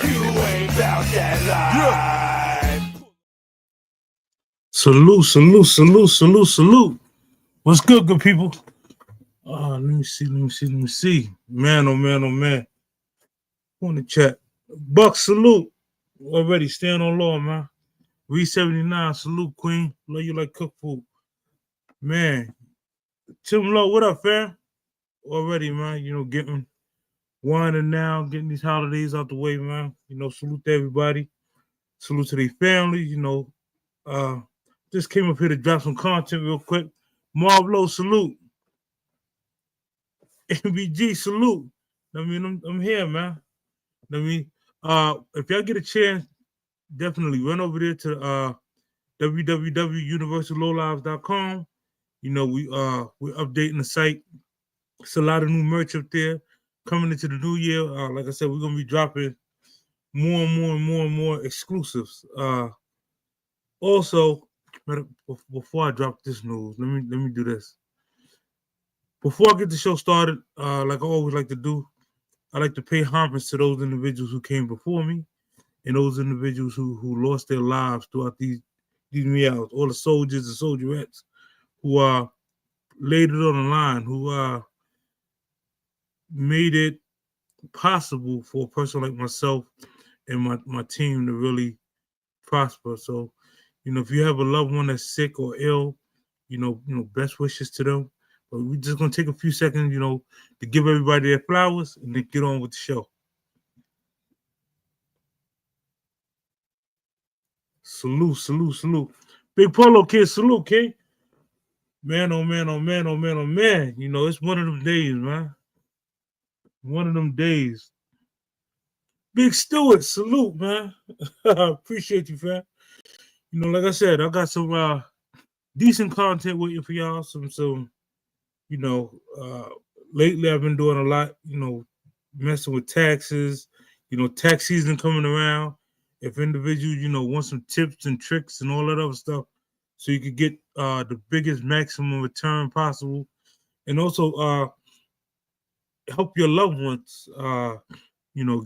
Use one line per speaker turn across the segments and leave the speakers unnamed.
You ain't about that life.
Salute, salute, salute, salute, salute. What's good, good people? Let me see. Man, oh man, oh man. Who in the chat? Buck, salute. Already staying on law, man. V79, salute, Queen. Love you like cook food. Man. Tim Low, what up, fam? Already, man. Getting winding now, getting these holidays out the way, man. Salute to everybody. Salute to their families, just came up here to drop some content real quick. Marvlo, salute. MBG, salute. I'm here, man. If y'all get a chance, definitely run over there to www.universallowlives.com. We're updating the site. It's a lot of new merch up there coming into the new year. Like I said, we're gonna be dropping more exclusives. Also, before I drop this news, let me do this. Before I get the show started, like I always like to do, I like to pay homage to those individuals who came before me and those individuals who lost their lives throughout these meows. All the soldiers and soldierettes who laid it on the line, who made it possible for a person like myself and my team to really prosper. So, if you have a loved one that's sick or ill, best wishes to them. But we're just gonna take a few seconds, to give everybody their flowers and then get on with the show. Salute. Big Polo kid, salute, kid. Man, oh man, oh man, oh man, oh man. It's one of them days, man. One of them days. Big Stewart, salute, man. Appreciate you, fam. Like I said, I got some decent content waiting for y'all. Lately I've been doing a lot, messing with taxes, tax season coming around. If individuals, want some tips and tricks and all that other stuff, so you could get the biggest maximum return possible, and also help your loved ones,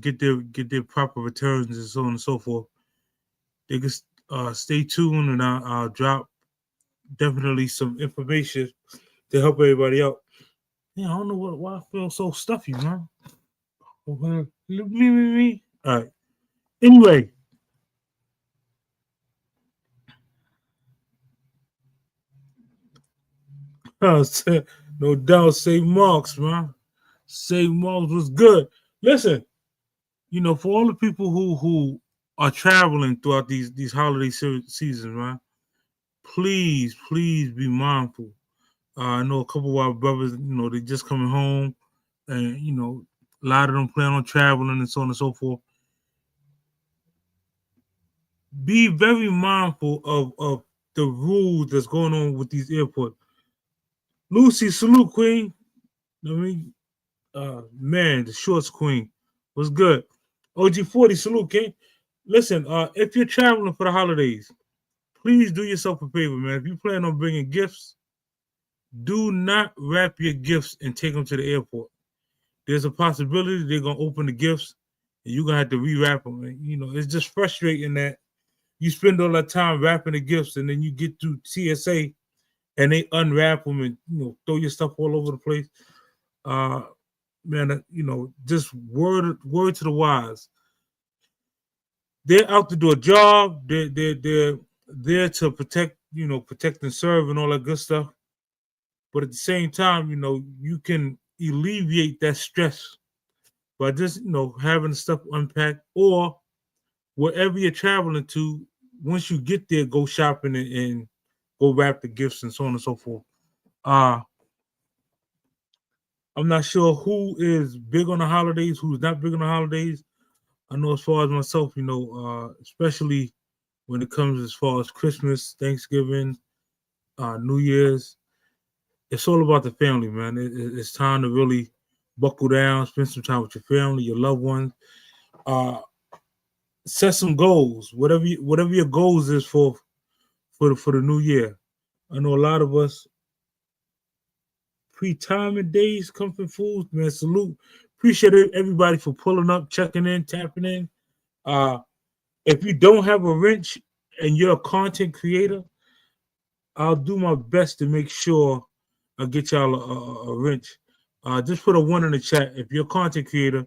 get their proper returns and so on and so forth. They can stay tuned, and I'll drop definitely some information to help everybody out. Yeah, I don't know why I feel so stuffy, man. Me. All right. Anyway. No doubt, St. Mark's, man. St. Mark's was good. Listen, for all the people who are traveling throughout these holiday seasons, man, please be mindful. I know a couple of our brothers, they just coming home, and a lot of them plan on traveling and so on and so forth. Be very mindful of the rules that's going on with these airports. Lucy, salute, Queen. Man, the shorts queen. What's good? OG40, salute, King. Listen, if you're traveling for the holidays, please do yourself a favor, man. If you plan on bringing gifts, do not wrap your gifts and take them to the airport. There's a possibility they're going to open the gifts and you're going to have to rewrap them. And, it's just frustrating that you spend all that time wrapping the gifts and then you get through TSA and they unwrap them and, throw your stuff all over the place. Man, just word to the wise. They're out to do a job. They're there to protect and serve and all that good stuff. But at the same time, you can alleviate that stress by just having the stuff unpacked, or wherever you're traveling to. Once you get there, go shopping and go wrap the gifts and so on and so forth. I'm not sure who is big on the holidays, who's not big on the holidays. I know as far as myself, especially when it comes as far as Christmas, Thanksgiving, New Year's, it's all about the family, man. It's time to really buckle down, spend some time with your family, your loved ones. Set some goals, whatever your goals is for the new year. I know a lot of us pre-timing days, comfort foods, man. Salute. Appreciate everybody for pulling up, checking in, tapping in. If you don't have a wrench and you're a content creator, I'll do my best to make sure I get y'all a wrench. Just put a one in the chat if you're a content creator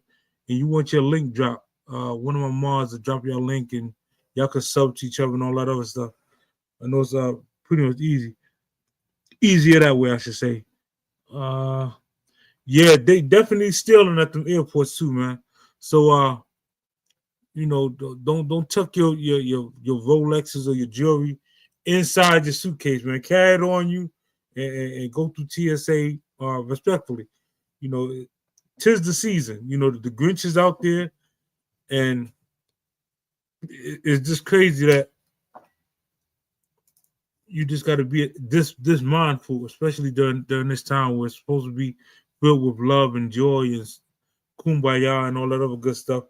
and you want your link drop. One of my mods will drop your link and y'all can sub to each other and all that other stuff. I know it's pretty much easier that way, I should say. Yeah, they definitely stealing at them airports too, man. So don't tuck your Rolexes or your jewelry inside your suitcase, man. Carry it on you and go through TSA respectfully. You know, 'tis the season. You know, the Grinch is out there, and it's just crazy that you just got to be this mindful, especially during this time where it's supposed to be filled with love and joy and kumbaya and all that other good stuff.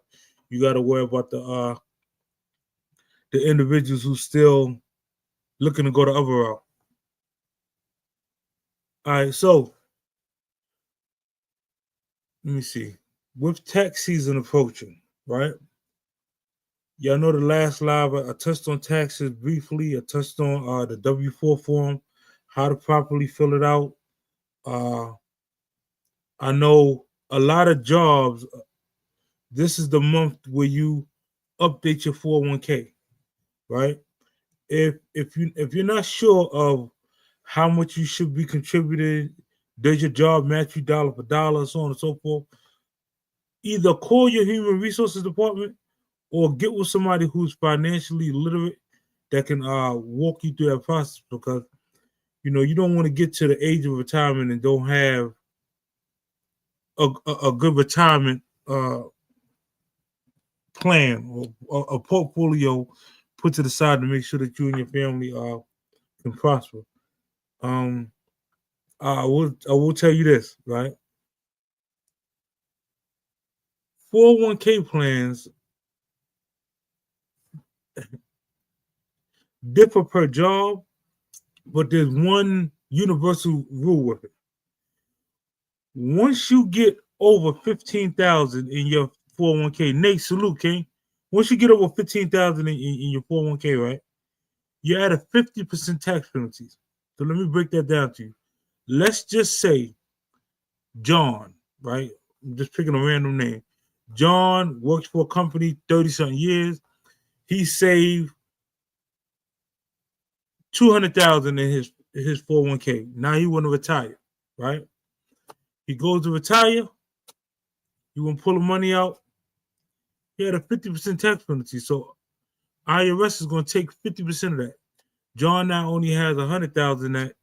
You got to worry about the individuals who still looking to go the other route. All right, so let me see. With tax season approaching, right? Y'all know the last live I touched on taxes briefly. I touched on the W-4 form, how to properly fill it out. I know a lot of jobs. This is the month where you update your 401k, right? If you're not sure of how much you should be contributing, does your job match you dollar for dollar, so on and so forth? Either call your human resources department or get with somebody who's financially literate that can walk you through that process, because you don't want to get to the age of retirement and don't have a good retirement plan or a portfolio put to the side to make sure that you and your family can prosper. I will tell you this, right? 401k plans differ per job, but there's one universal rule with it. Once you get over 15,000 in your 401k, Nate, salute, King. Once you get over 15,000 in your 401k, right, you're at a 50% tax penalties. So let me break that down to you. Let's just say John, right? I'm just picking a random name. John works for a company 30-something years. He saved 200,000 in his 401k. Now he want to retire, right? He goes to retire. You want to pull the money out. He had a 50% tax penalty. So IRS is going to take 50% of that. John now only has 100,000 that.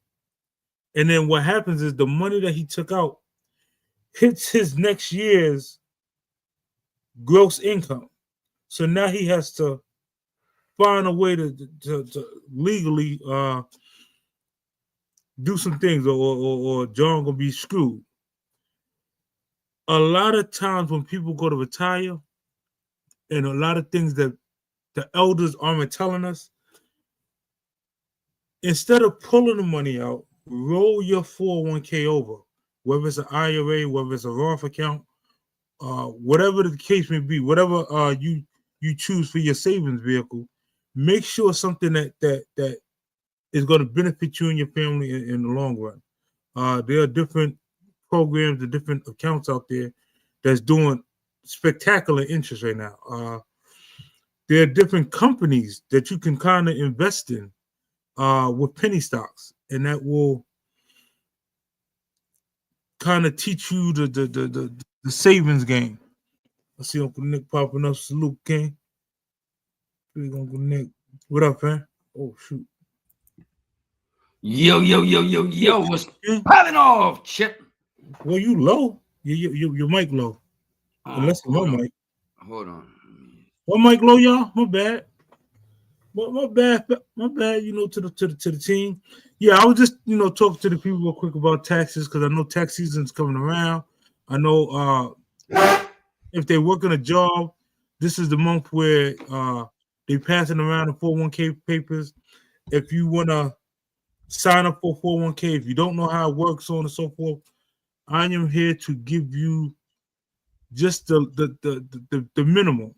And then what happens is the money that he took out hits his next year's gross income. So now he has to find a way to legally do some things, or John gonna be screwed. A lot of times when people go to retire, and a lot of things that the elders aren't telling us, instead of pulling the money out, roll your 401k over, whether it's an IRA, whether it's a Roth account, whatever the case may be, whatever you choose for your savings vehicle, make sure something that is going to benefit you and your family in the long run. There are different programs and different accounts out there that's doing spectacular interest right now. There are different companies that you can kind of invest in with penny stocks, and that will kind of teach you the savings game. I see Uncle Nick popping up. Salute, King. Big Uncle Nick. What up, man? Oh, shoot.
Yo, what's popping off, Chip?
Well, you low. Your mic low. Unless my mic.
Hold on.
My mic low, y'all? My bad. My bad. To the team. Yeah, I was just talking to the people real quick about taxes, because I know tax season's coming around. I know if they're working a job, this is the month where they're passing around the 401k papers. If you want to sign up for 401k, if you don't know how it works, so on and so forth, I am here to give you just the minimum.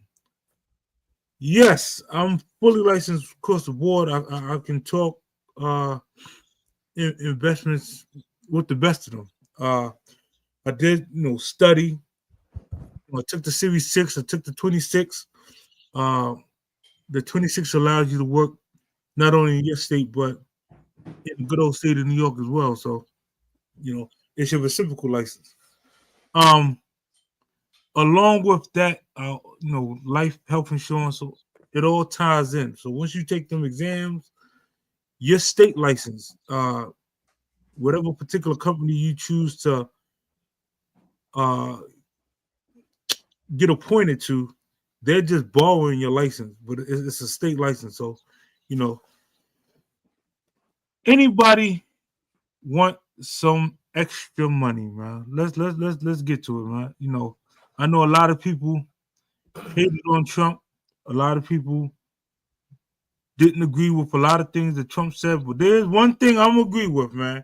Yes, I'm fully licensed across the board. I can talk investments with the best of them. I did, study. I took the Series 6. I took the 26. Uh, the 26 allows you to work not only in your state, but in the good old state of New York as well. So, it's your reciprocal license. Um, Along with that, life, health insurance, so it all ties in. So once you take them exams, your state license, whatever particular company you choose to uh, get appointed to, they're just borrowing your license, but it's a state license. So, anybody want some extra money, man? Let's get to it, man. I know a lot of people hated on Trump. A lot of people didn't agree with a lot of things that Trump said, but there's one thing I'm agree with, man.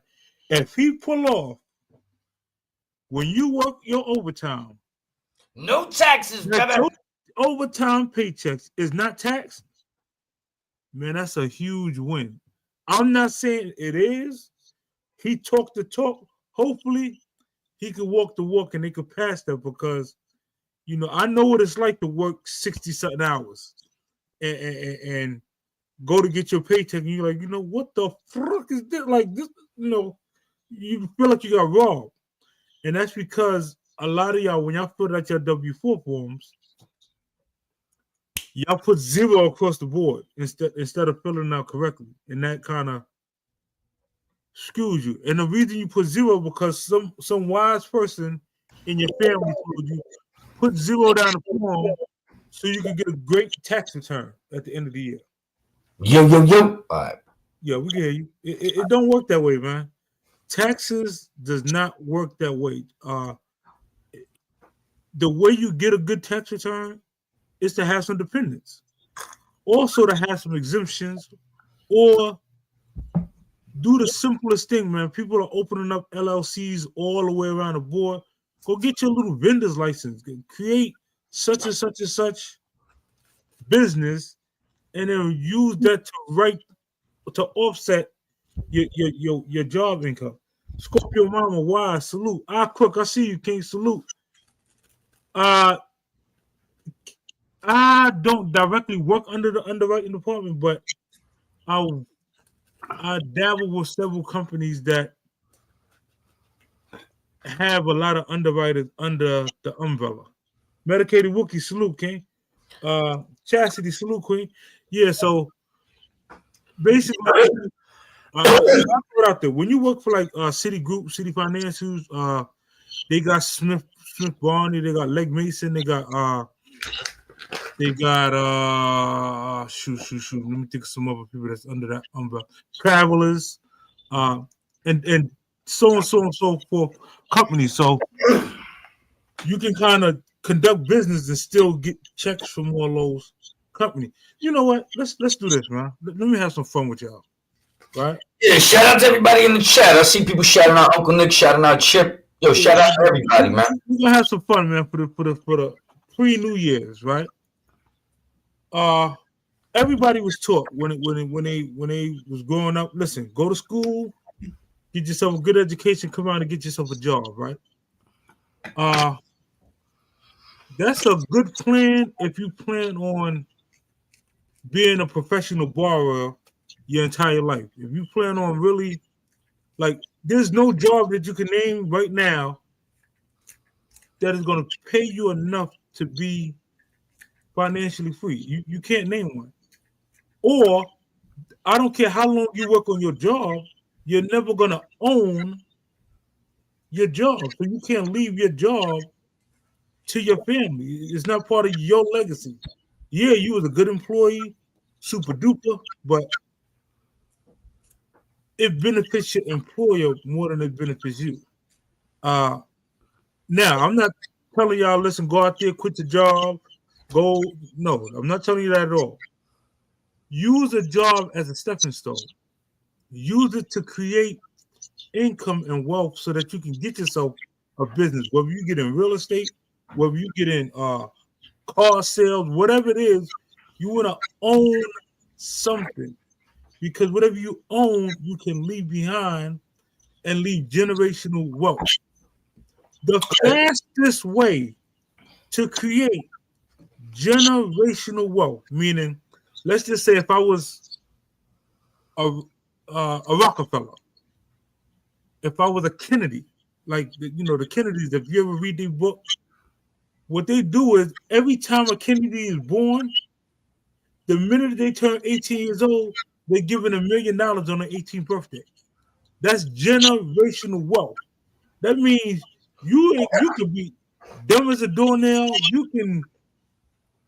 If he pull off, when you work your overtime,
no taxes, brother.
Overtime paychecks is not taxed, man, that's a huge win. I'm not saying it is. He talked the talk. Hopefully, he could walk the walk and they could pass that because, I know what it's like to work 60-something hours and go to get your paycheck and you're like, what the fuck is this? Like this, you feel like you got robbed. And that's because a lot of y'all, when y'all filled out your W-4 forms, y'all put 0 across the board instead of filling out correctly. And that kind of skews you. And the reason you put 0 because some wise person in your family told you put 0 down the form so you can get a great tax return at the end of the year.
Yo. All right.
Yeah, we can hear you. It don't work that way, man. Taxes does not work that way. The way you get a good tax return is to have some dependents. Also to have some exemptions or do the simplest thing, man. People are opening up LLCs all the way around the board. Go get your little vendor's license. Create such and such and such business and then use that to offset your job income. Scorpio Mama, why? Salute. Cook, I see you, King. Salute. I don't directly work under the underwriting department, but I dabble with several companies that have a lot of underwriters under the umbrella. Medicated Wookie, salute, King. Chastity, salute, Queen. Yeah, so basically, I'll put it out there. When you work for like City Group, City Financials, they got Smith Barney, they got Leg Mason, they got shoot. Let me think of some other people that's under that umbrella. Travelers, and so on and so forth companies. So you can kind of conduct business and still get checks from all those companies. You know what? Let's do this, man. Let me have some fun with y'all. Right?
Yeah, shout out to everybody in the chat. I see people shouting out Uncle Nick, shouting out Chip. Yo, shout out to everybody, man.
We're gonna have some fun, man, for the pre-New Year's, right? Everybody was taught when they was growing up. Listen, go to school, get yourself a good education, come out and get yourself a job, right? That's a good plan if you plan on being a professional borrower your entire life. If you plan on really, like, there's no job that you can name right now that is going to pay you enough to be financially free. You can't name one. Or I don't care how long you work on your job, you're never going to own your job. So you can't leave your job to your family. It's not part of your legacy. Yeah, you was a good employee, super duper, but it benefits your employer more than it benefits you. Now, I'm not telling y'all, listen, go out there, quit your job, go. No, I'm not telling you that at all. Use a job as a stepping stone. Use it to create income and wealth so that you can get yourself a business, whether you get in real estate, whether you get in car sales, whatever it is, You want to own something because whatever you own, you can leave behind and leave generational wealth. The fastest way to create generational wealth, meaning, let's just say if I was a, a Rockefeller, if I was a Kennedy, like the Kennedys, if you ever read their book, what they do is every time a Kennedy is born, the minute they turn 18 years old, they're given $1 million on their 18th birthday. That's generational wealth. That means you could be dumb as a doornail, you can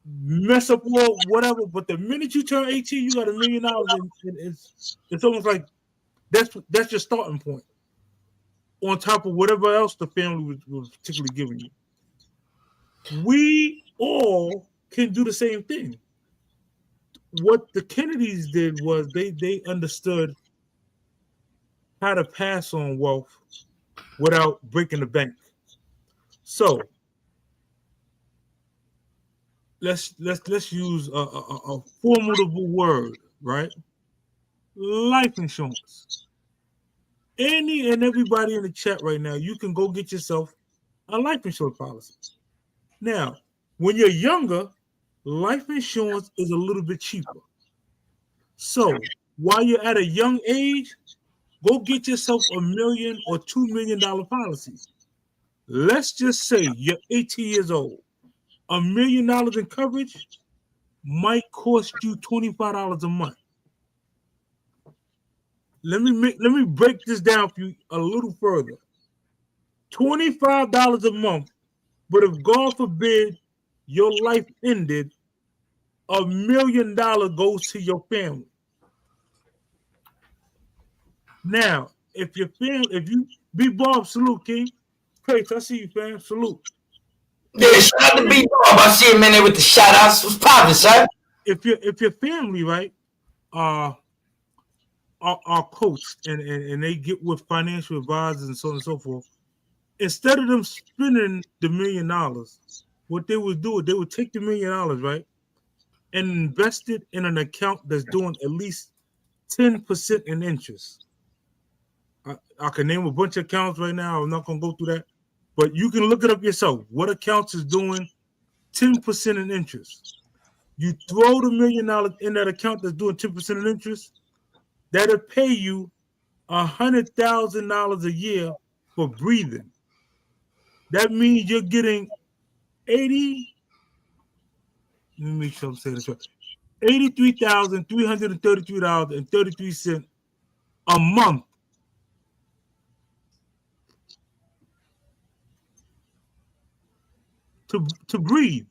mess up or whatever, but the minute you turn 18, you got $1 million, and it's almost like that's your starting point on top of whatever else the family was particularly giving you. We all can do the same thing. What the Kennedys did was they understood how to pass on wealth without breaking the bank. So let's use a formidable word, right? Life insurance. Any and everybody in the chat right now, you can go get yourself a life insurance policy. Now, when you're younger, life insurance is a little bit cheaper. So while you're at a young age, go get yourself $1 million or $2 million policies. Let's just say you're 18 years old. $1 million in coverage might cost you $25 a month. Let me break this down for you a little further. $25 a month, but if God forbid your life ended, $1 million goes to your family. Now, if you be Bob, salute, King. Praise, I see you, fam. Salute.
Yeah, shout out to B Bob. I see him in there with the shout outs. What's poppin', son?
If your family, right, are coached and they get with financial advisors and so on and so forth, instead of them spending the $1 million, what they would do is they would take the $1 million, right, and invest it in an account that's doing at least 10% in interest. I can name a bunch of accounts right now. I'm not going to go through that, but you can look it up yourself. What accounts is doing 10% in interest? You throw the $1 million in that account that's doing 10% in interest, that'll pay you $100,000 a year for breathing. That means you're getting 80. Let me make sure I'm saying this right. $83,333.33 a month to breathe.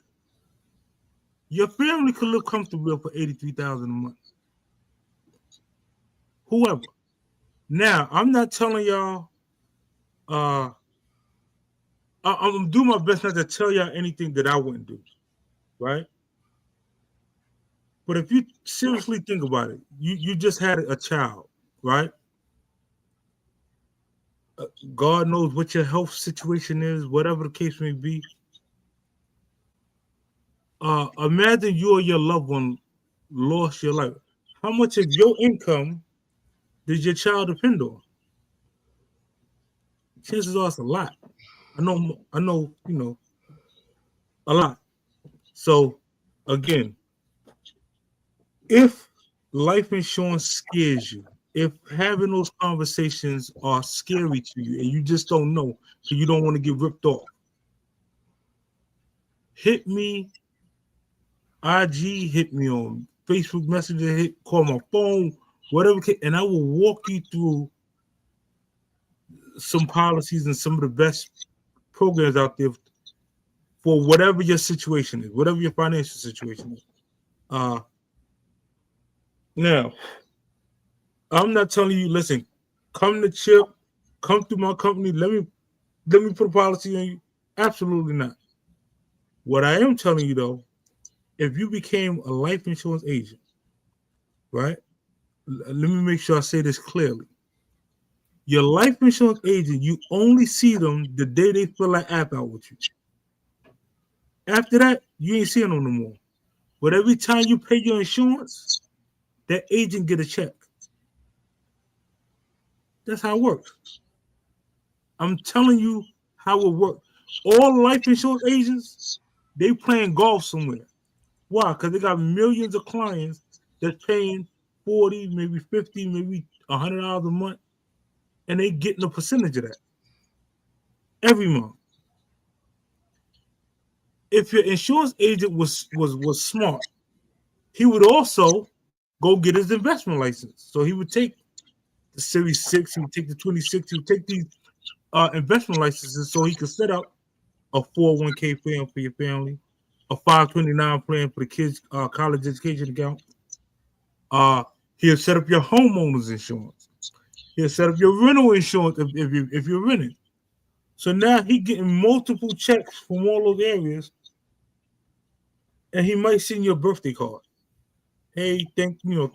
Your family could live comfortably for $83,000 a month. Whoever. Now, I'm not telling y'all. I'm gonna do my best not to tell y'all anything that I wouldn't do, right? But if you seriously think about it, you just had a child, right? God knows what your health situation is, whatever the case may be. Imagine you or your loved one lost your life. How much of your income did your child depend on? Chances are it's a lot. I know, a lot. So again, if life insurance scares you, if having those conversations are scary to you and you just don't know because you don't want to get ripped off, hit me, IG, hit me on Facebook Messenger, call my phone, whatever, and I will walk you through some policies and some of the best programs out there for whatever your situation is, whatever your financial situation is. Now, I'm not telling you, listen, come to Chip, come through my company, let me put a policy on you. Absolutely not. What I am telling you though, if you became a life insurance agent, right? Let me make sure I say this clearly. Your life insurance agent, you only see them the day they fill that app out with you. After that, you ain't seeing them no more. But every time you pay your insurance, that agent get a check. That's how it works. I'm telling you how it works. All life insurance agents, they playing golf somewhere. Why? Because they got millions of clients that's paying 40, maybe 50, maybe $100 a month, and they getting a percentage of that every month. If your insurance agent was smart, he would also go get his investment license. So he would take the Series 6, he would take the 26, he would take these investment licenses so he could set up a 401k plan for your family, a 529 plan for the kids' college education account. He'll set up your homeowner's insurance. He'll set up your rental insurance if you're renting. So now he getting multiple checks from all those areas, and he might send you a birthday card. Hey, thank you.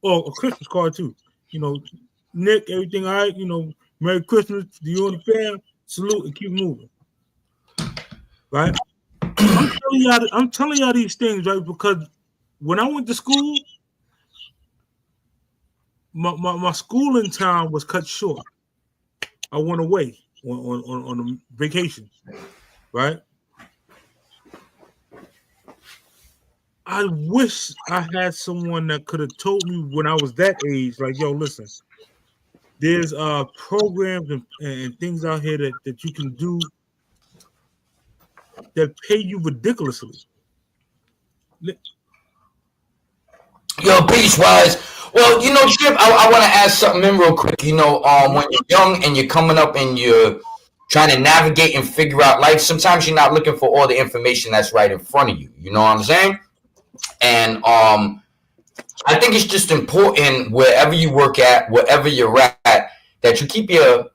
Oh, a Christmas card too. Nick, everything all right? Merry Christmas to you and the fam. Salute and keep moving. Right? I'm telling y'all these things, right? Because when I went to school, my schooling time was cut short. I went away on a vacation, right? I wish I had someone that could have told me when I was that age, like, yo, listen, there's programs and things out here that you can do that pay you ridiculously.
Yo, peace-wise. Well, Chip, I want to add something in real quick. When you're young and you're coming up and you're trying to navigate and figure out life, sometimes you're not looking for all the information that's right in front of you. You know what I'm saying? And I think it's just important wherever you work at, wherever you're at, that you keep your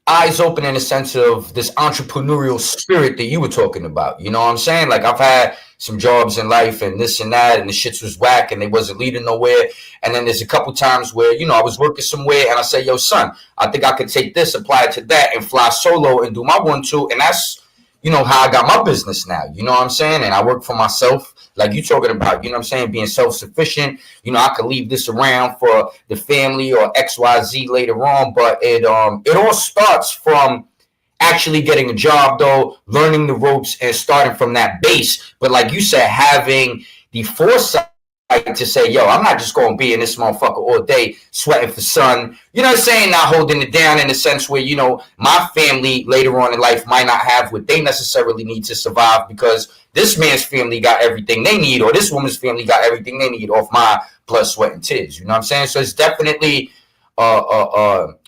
eyes open in the sense of this entrepreneurial spirit that you were talking about. You know what I'm saying? Like, I've had some jobs in life and this and that, and the shits was whack and they wasn't leading nowhere. And then there's a couple times where, I was working somewhere and I say, yo, son, I think I could take this, apply it to that, and fly solo and do my 1-2. And that's, how I got my business now. You know what I'm saying? And I work for myself. Like you talking about, being self-sufficient. I could leave this around for the family or XYZ later on. But it all starts from actually getting a job, though, learning the ropes and starting from that base. But like you said, having the foresight to say, yo, I'm not just going to be in this motherfucker all day sweating for sun. You know what I'm saying? Not holding it down in the sense where, my family later on in life might not have what they necessarily need to survive because this man's family got everything they need, or this woman's family got everything they need off my blood, sweat, and tears. You know what I'm saying? So it's definitely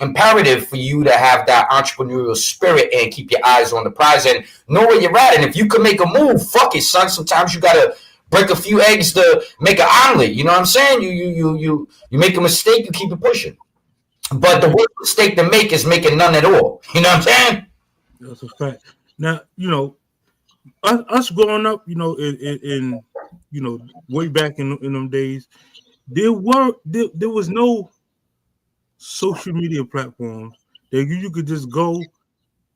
imperative for you to have that entrepreneurial spirit and keep your eyes on the prize and know where you're at. And if you can make a move, fuck it, son. Sometimes you got to break a few eggs to make an omelet. You know what I'm saying? You make a mistake, you keep it pushing. But the worst mistake to make is making none at all. You know what I'm saying?
That's a fact. Now, us growing up, in way back in them days, there was no social media platforms that you could just go,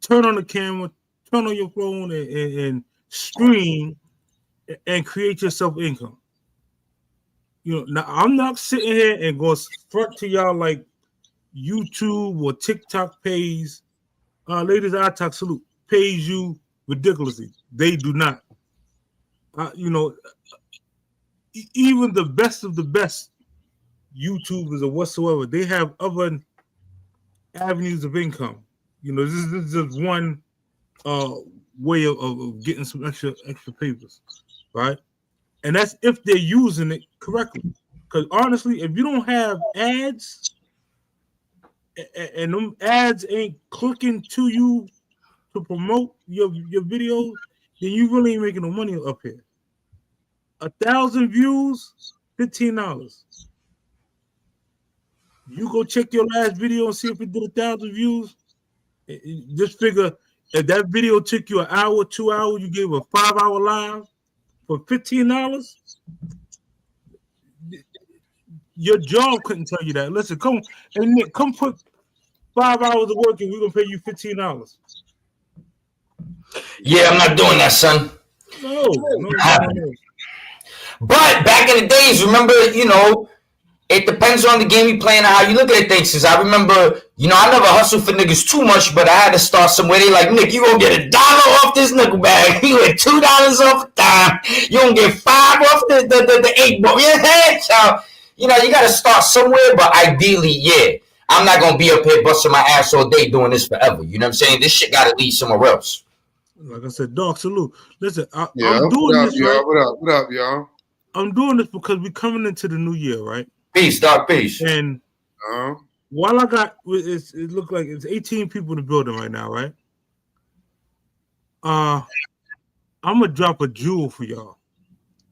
turn on the camera, turn on your phone, and stream and create yourself income. Now I'm not sitting here and going front to y'all like YouTube or TikTok pays. Ladies, I talk salute pays you ridiculously. They do not. Even the best of the best YouTubers or whatsoever, they have other avenues of income. This is just one way of getting some extra papers, right? And that's if they're using it correctly. Because honestly, if you don't have ads and them ads ain't clicking to you to promote your videos, then you really ain't making no money up here. 1,000 views, $15. You go check your last video and see if it did 1,000 views. Just figure if that video took you an hour, 2 hours, you gave a 5-hour live for $15. Your job couldn't tell you that. Listen, come and Nick, come put 5 hours of work and we're gonna pay you $15.
Yeah, I'm not doing that, son.
No.
But back in the days, remember, it depends on the game you playing and how you look at things. Cause I remember, I never hustled for niggas too much, but I had to start somewhere. They like, Nick, you gonna get $1 off this nickel bag. You get $2 off a dime. You gonna get $5 off the 8 ball. Yeah, so, you gotta start somewhere, but ideally, yeah. I'm not gonna be up here busting my ass all day doing this forever. You know what I'm saying? This shit gotta lead somewhere else.
Like I said, dog, salute. Listen, I'm
What
doing
up,
this,
y'all?
right?
What up, y'all?
I'm doing this because we're coming into the new year, right?
Peace, dog, peace.
And while I got, it looked like it's 18 people in the building right now, right? I'm gonna drop a jewel for y'all.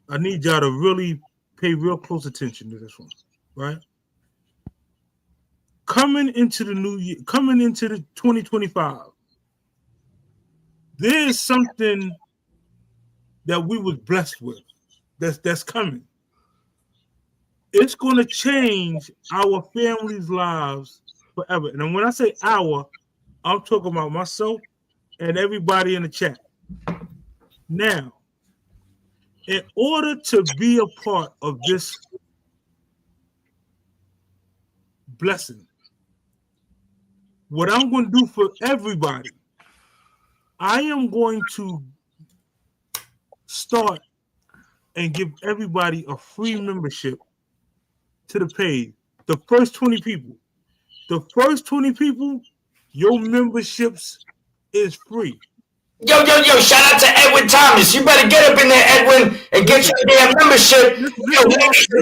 I need y'all to really pay real close attention to this one, right? Coming into the new year, coming into the 2025, there's something that we was blessed with that's coming. It's going to change our families' lives forever. And when I say our, I'm talking about myself and everybody in the chat. Now, in order to be a part of this blessing, what I'm going to do for everybody, I am going to start and give everybody a free membership to the page. The first 20 people. The first 20 people, your memberships is free.
Yo, shout out to Edwin Thomas. You better get up in there, Edwin, and get your damn membership. Yo,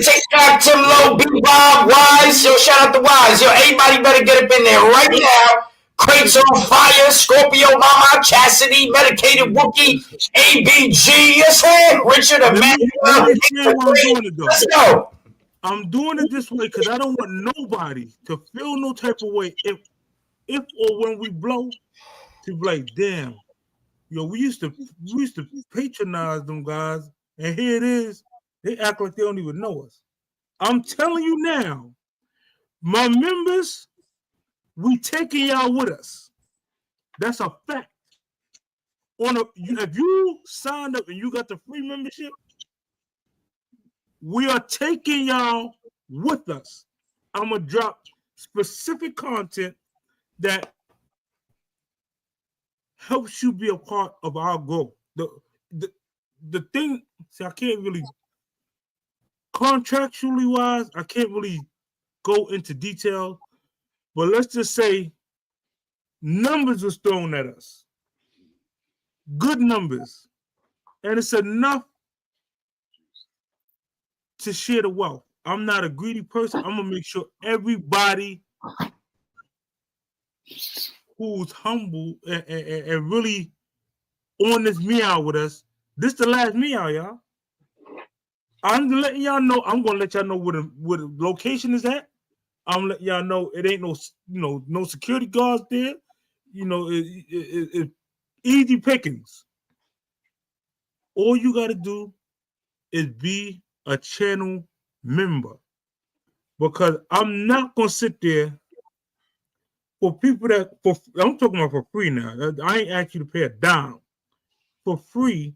take back Tim Lowe, B-Bob, Wise. Yo, shout out to Wise. Yo, everybody better get up in there right now. Crates on fire, Scorpio Mama, Chastity, Medicated Wookie, ABG, yes, sir. Richard Emmanuel. Let's go.
I'm doing it this way because I don't want nobody to feel no type of way if or when we blow to be like, damn, yo, we used to patronize them guys, and here it is. They act like they don't even know us. I'm telling you now, my members, we taking y'all with us. That's a fact. If you signed up and you got the free membership, we are taking y'all with us. I'm gonna drop specific content that helps you be a part of our growth. The thing, see, I can't really contractually wise, I can't really go into detail, but let's just say numbers was thrown at us. Good numbers. And it's enough to share the wealth. I'm not a greedy person. I'm gonna make sure everybody who's humble and really on this meow with us, this the last meow, y'all. I'm letting y'all know. I'm gonna let y'all know where the location is at. I'm letting y'all know it ain't no security guards there. It's easy pickings. All you gotta do is be a channel member, because I'm not gonna sit there for people I'm talking about for free now. I ain't asked you to pay a dime. For free,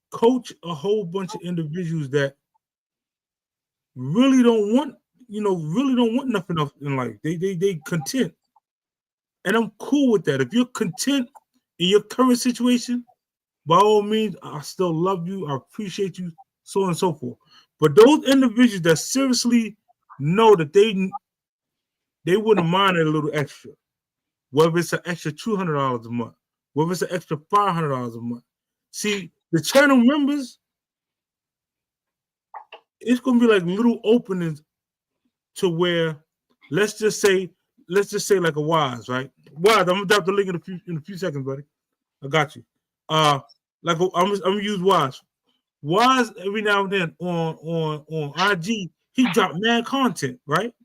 coach a whole bunch of individuals that really don't want nothing else in life. They content. And I'm cool with that. If you're content in your current situation, by all means, I still love you. I appreciate you, so on and so forth. But those individuals that seriously know that they wouldn't mind a little extra, whether it's an extra $200 a month, whether it's an extra $500 a month. See, the channel members, it's gonna be like little openings to where, let's just say like a Wise, right? Wise, I'm gonna drop the link in a few seconds, buddy. I got you. I'm gonna use Wise. Wise every now and then on IG, he dropped mad content, right?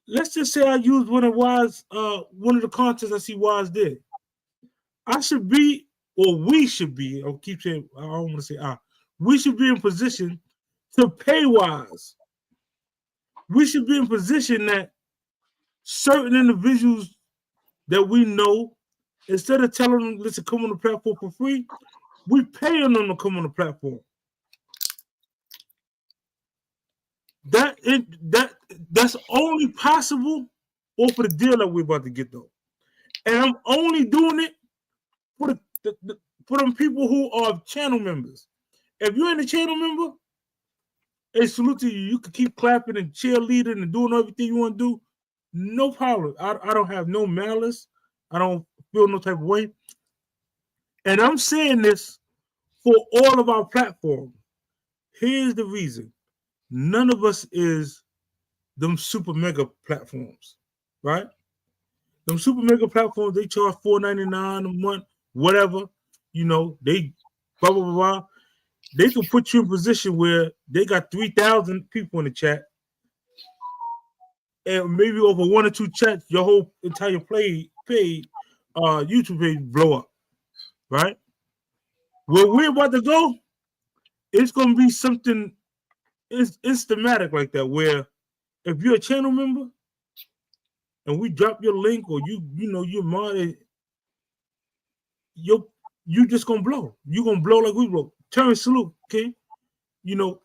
Let's just say I use one of the contents I see Wise did. I should be, or we should be, I'll keep saying, I don't want to say we should be in position to pay Wise. We should be in position that certain individuals that we know, instead of telling them, listen, come on the platform for free, We paying them to come on the platform. That's only possible off of the deal that we're about to get though. And I'm only doing it for for them people who are channel members. If you're in a channel member, hey, salute to you. You can keep clapping and cheerleading and doing everything you want to do. No problem. I don't have no malice. I don't feel no type of way. And I'm saying this for all of our platforms. Here's the reason. None of us is them super mega platforms, right? Them super mega platforms, they charge $4.99 a month, whatever. You know, they blah, blah, blah, blah. They can put you in a position where they got 3,000 people in the chat. And maybe over one or two chats, your whole entire page, YouTube page blow up, right? Where we're about to go, it's going to be something systematic like that, where if you're a channel member and we drop your link or you're modded, you just going to blow. You're going to blow like we blow. Terry, salute, okay? You know,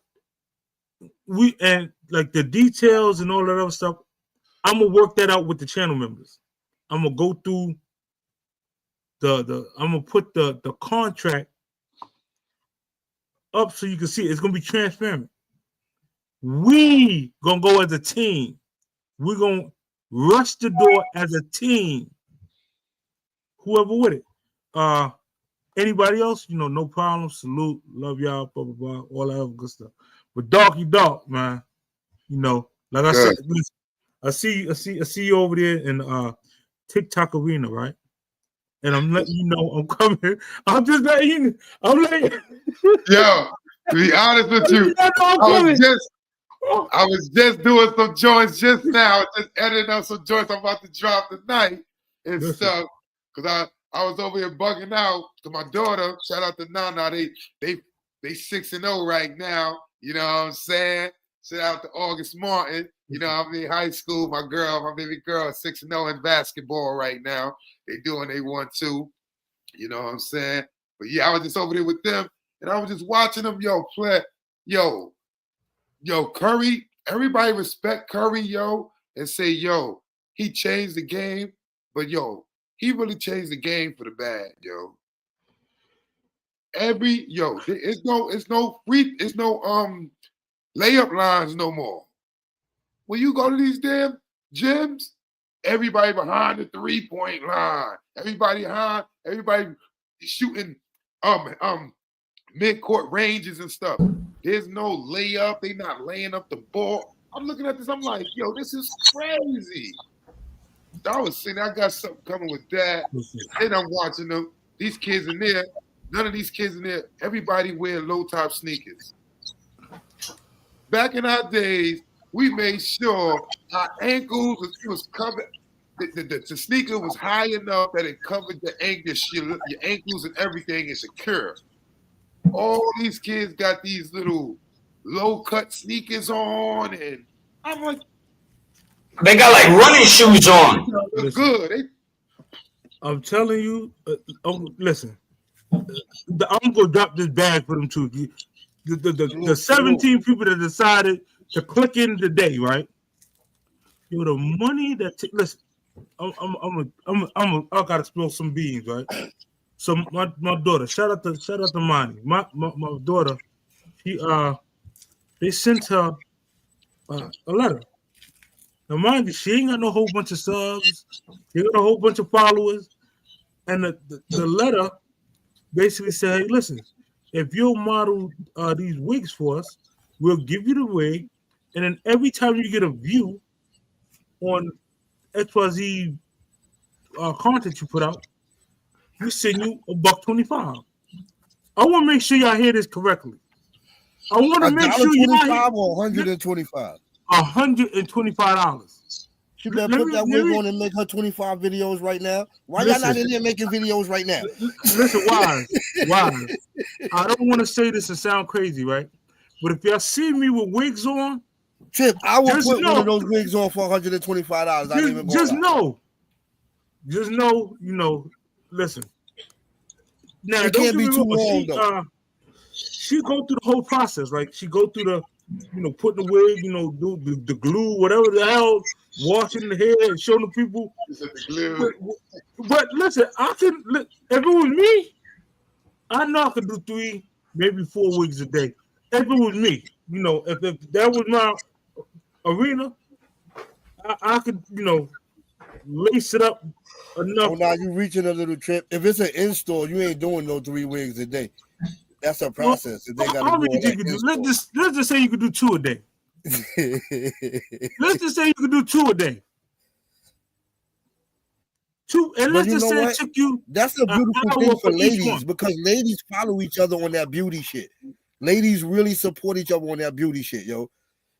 and like the details and all that other stuff, I'm gonna work that out with the channel members. I'm gonna go through I'm gonna put the contract up so you can see it. It's gonna be transparent. We gonna go as a team. We're gonna rush the door as a team. Whoever with it. Anybody else, no problem. Salute, love y'all, blah blah blah, all that other good stuff. But doggy dog, man, like I said, I see you over there in TikTok arena, right? And I'm letting you know I'm coming. I'm just letting you.
Yo, to be honest with you, I was just doing some joints just now, just editing up some joints I'm about to drop tonight and stuff. Because I was over here bugging out to my daughter. Shout out to Nana. They 6-0 right now. You know what I'm saying? Shout out to August Martin. I'm in high school. My baby girl, is 6-0 in basketball right now. They doing they 1-2. You know what I'm saying? But yeah, I was just over there with them, and I was just watching them, play. Yo, Curry. Everybody respect Curry, and say, he changed the game. But he really changed the game for the bad, It's no layup lines no more. When you go to these damn gyms, everybody behind the 3-point line. Everybody shooting mid-court ranges and stuff. There's no layup. They not laying up the ball. I'm looking at this. I'm like, this is crazy. I was saying I got something coming with that. And I'm watching them. These kids in there, none of these kids in there, everybody wear low-top sneakers. Back in our days, we made sure our ankles was covered. The sneaker was high enough that it covered your ankles and everything is secure. All these kids got these little low-cut sneakers on, and I'm like,
they got like running shoes on.
Look good.
I'm telling you, listen. I'm gonna drop this bag for them too. The 17 people that decided to click in today, right? The money that listen, I gotta spill some beans, right? So my daughter, shout out to Monty. My daughter, they sent her a letter. Now mind you, she ain't got no whole bunch of subs, she got a whole bunch of followers, and the letter basically said, hey, listen, if you'll model these wigs for us, we'll give you the wig, and then every time you get a view on XYZ content you put out, we send you $125. I want to make sure y'all hear this correctly. I want to make sure y'all hear
or $125.
$125.
She better put that wig on and make her 25 videos right now. Why y'all not in there making videos right now?
Listen, why? I don't want to say this and sound crazy, right? But if y'all see me with wigs on,
Chip, I will put one of those wigs on for $125.
Just know, listen. Now,
It
don't
can't
get
be
me
too
wrong.
long though.
She go through the whole process. Like she go through the, putting the wig, do the glue, whatever the hell, washing the hair and showing the people.
He said the glue.
But listen, if it was me, I know I could do 3, maybe 4 wigs a day. If it was me, if that was my arena, I could, lace it up enough.
Oh, now you reaching a little trip. If it's an install, you ain't doing no 3 wigs a day. That's a process. If they got
How
to do
many
all
you could do? Let's just say you could do 2 a day.
that.
Let's just say you could do 2 a day. 2, and
But
let's
you
just
know
say
what?
it took you.
That's a beautiful
hour
thing
for
for
each
ladies
one.
because ladies follow each other on that beauty shit. Ladies really support each other on that beauty shit, yo.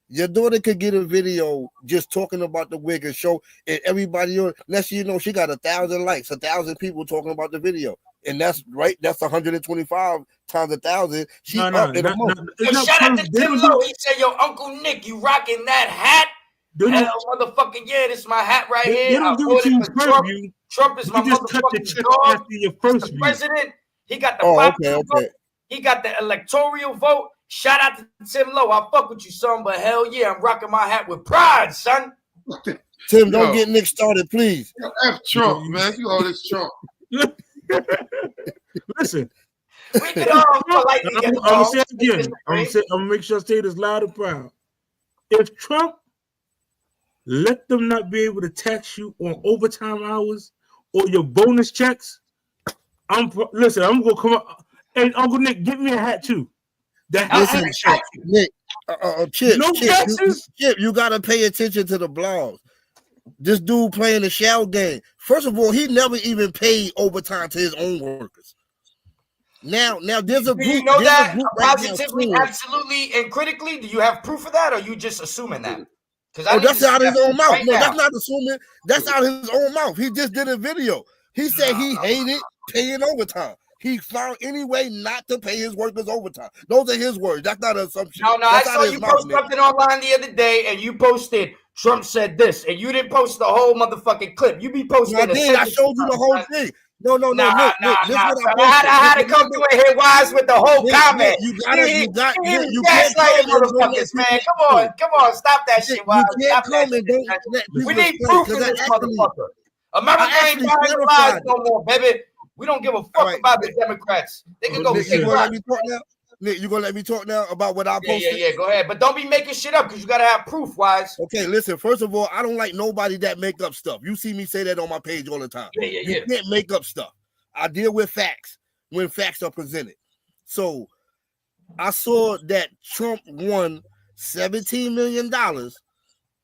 Your daughter could get a video just talking about the wig and show, and everybody, let's you know, she got 1,000 likes, 1,000 people talking about the video, and that's right. That's 125 times 1,000. She up in a month.
Yo, shout out to Tim Lowe. He said, "Yo, Uncle Nick, you rocking that hat? Hell, motherfucking yeah, this is my hat right here.
They don't give it to you first view.
Trump is my motherfucking dog.
After your first view.
President. He got the
okay.
vote. He got the electoral vote. Shout out to Tim Lowe. I fuck with you, son, but hell yeah, I'm rocking my hat with pride, son.
Tim, don't get Nick started, please.
F Trump, man. You all this Trump.
Listen.
We can all politely get
I'm gonna say it again. I'm gonna make sure I say this loud and proud. If Trump let them not be able to tax you on overtime hours or your bonus checks, I'm gonna come up. Hey, Uncle Nick, get me a hat too.
Listen, Nick, Chip,
no taxes.
Chip, you gotta pay attention to the blogs. This dude playing the shell game. First of all, he never even paid overtime to his own workers. Now there's a group.
You know that
right
positively, absolutely, and critically. Do you have proof of that, or are you just assuming that?
That's out of his own mouth. No, that's not assuming. That's out of his own mouth. He just did a video. He said he hated paying overtime. He found any way not to pay his workers overtime. Those are his words. That's not an assumption.
No, I saw you post something online the other day, and you posted Trump said this, and you didn't post the whole motherfucking clip. You be posting.
I did. I showed you the whole thing. No, Nick.
I had to come through and hit Wise with the whole comment.
You
gaslighting motherfuckers, man. Come on, stop that shit, Wise.
Stop that.
We need proof of this motherfucker. America ain't buying lies no more, baby. We don't give a fuck about the Democrats. They can go.
Nick, you gonna let me talk now? Nick, you gonna let me talk now about what I posted?
Yeah. Go ahead, but don't be making shit up because you gotta have proof, Wise.
Okay, listen. First of all, I don't like nobody that make up stuff. You see me say that on my page all the time. You can't make up stuff. I deal with facts when facts are presented. So I saw that Trump won $17 million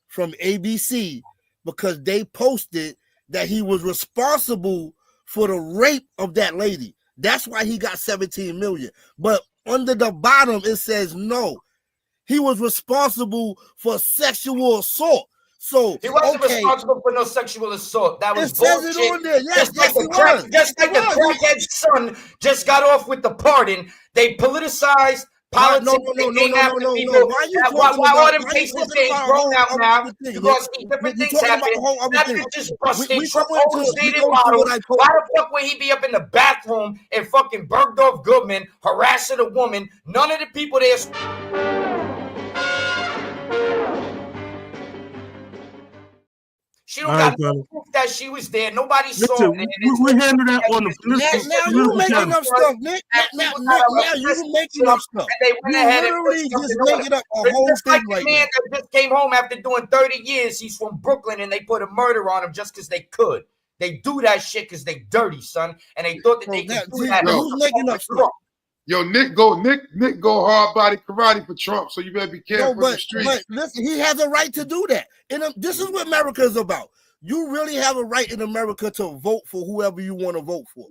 from ABC because they posted that he was responsible for the rape of that lady. That's why he got 17 million. But under the bottom, it says no. He was responsible for sexual assault. So
he wasn't responsible for no sexual assault. That was
bullshit. It says it on there. Yes,
just like the crackhead son just got off with the pardon. They politicized politics.
No.
Why all them cases getting thrown out now? You're going to see different things happen. That bitch just busted. Trump overstated models. Why the fuck would he be up in the bathroom in fucking Bergdorf Goodman harassing a woman? None of the people there. She don't got no proof that she was there. Nobody saw it.
We handle that on the political.
Now you making up stuff, Nick. Now you making up stuff.
They went ahead and
just making up a whole thing right now.
Man that just came home after doing 30 years. He's from Brooklyn, and they put a murder on him just because they could. They do that shit because they dirty, son, and they thought that they could do that.
Who's making up stuff?
Yo, Nick go hard body karate for Trump, so you better be careful in the street. But
listen, he has a right to do that. And this is what America is about. You really have a right in America to vote for whoever you want to vote for.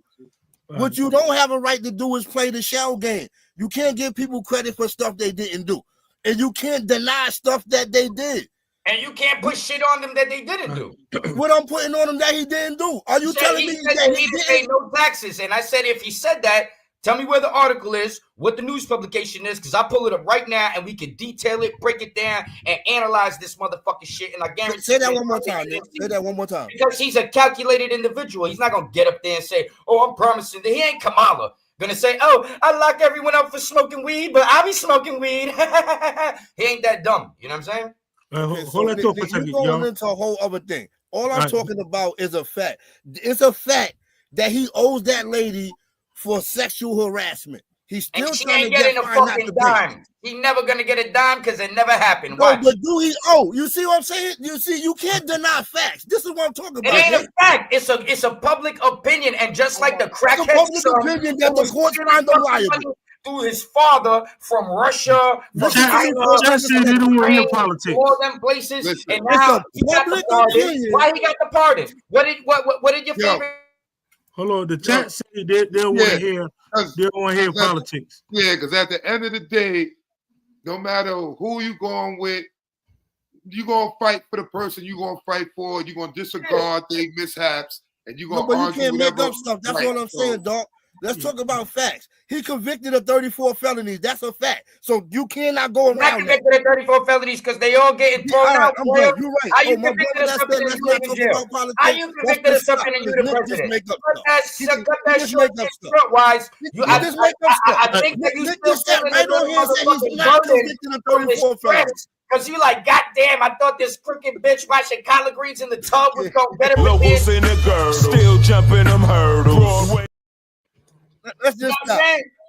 What you don't have a right to do is play the shell game. You can't give people credit for stuff they didn't do. And you can't deny stuff that they did.
And you can't put shit on them that they didn't do.
What I'm putting on him that he didn't do? Are you telling me that he
didn't pay no taxes? And I said if he said that, Tell me where the article is, what the news publication is, because I pull it up right now and we can detail it, break it down, and analyze this motherfucking shit. And I guarantee
Say that one more time, Nick. Say that one more time.
Because he's a calculated individual. He's not gonna get up there and say, "Oh, I'm promising." He ain't Kamala gonna say, "Oh, I lock everyone up for smoking weed, but I be smoking weed." He ain't that dumb. You know what I'm saying?
Hold that talk for a second,
you're going
yo.
into a whole other thing. All I'm talking about is a fact. It's a fact that he owes that lady for sexual harassment. He's still
and she
trying
ain't
to
getting
get
a fucking dime. He never gonna get a dime because it never happened.
No, but do he owe? You see what I'm saying? You see, you can't deny facts. This is what I'm talking about.
It ain't a fact. It's a public opinion, and just like the crackhead
public opinion that the courts find him liable.
Through his father from Russia, from
China, they don't want to hear politics.
All them places,
Listen,
and now he got the pardon. Why he got the pardon? What did your favorite?
Hold on, the chat say they don't want to hear. They don't want to hear politics.
Yeah, because at the end of the day, no matter who you going with, you're gonna fight for the person you're gonna fight for. You're gonna disregard their mishaps, and you're gonna.
No, but you can't make up stuff. That's what I'm saying, dog. Let's talk about facts. He convicted of 34 felonies. That's a fact. So you cannot go around.
Not convicted of 34 felonies because they all getting thrown out.
You're right.
How you convicted of something and you in jail? How you convicted of something and you the president? Cut that short wise. I think that you still feeling a little motherfucking burden. Because you like, goddamn, I thought this crooked bitch washing collard greens in the tub was going better with this.
Locals in the girdle, still jumping them hurdles.
Let's just stop.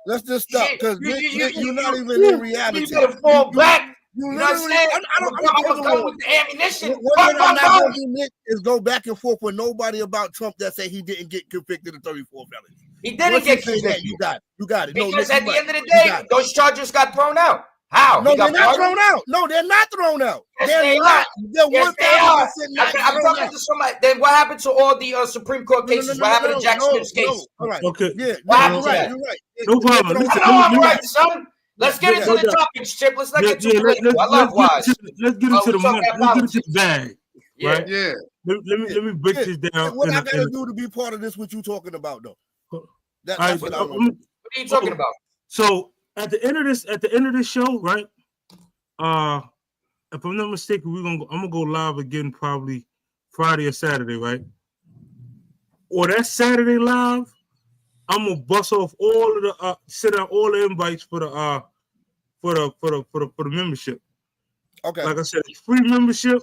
Let's just stop because you're not even in reality.
You better fall back. You know what I'm saying? I'm gonna come with the ammunition.
What I'm not gonna do, Nick, is go back and forth with nobody about Trump that say he didn't get convicted of 34 felonies.
He didn't get convicted.
You got it.
Because at the end of the day, those charges got thrown out. How?
No, they're not thrown out. No, they're not thrown out. They're not. They're 1,000% not.
I'm talking to somebody. Then what happened to all the Supreme Court cases? What happened to Jack Smith's case?
Okay.
Yeah.
What happened to that?
You're right.
No problem.
I know I'm right, son. Let's get into the topics, Chip. Let's not get too political. I love wise.
Let's get into the money. Let's get into the bag. Right?
Yeah.
Let me break this down.
What I gotta do to be part of this? What you talking about, though? That's what I want.
What are you talking about?
So at the end of this show, right? If I'm not mistaken, I'm gonna go live again probably Friday or Saturday, right? Or that Saturday live, I'm gonna bust off all of the send out all the invites for the membership.
Okay.
Like I said, it's free membership,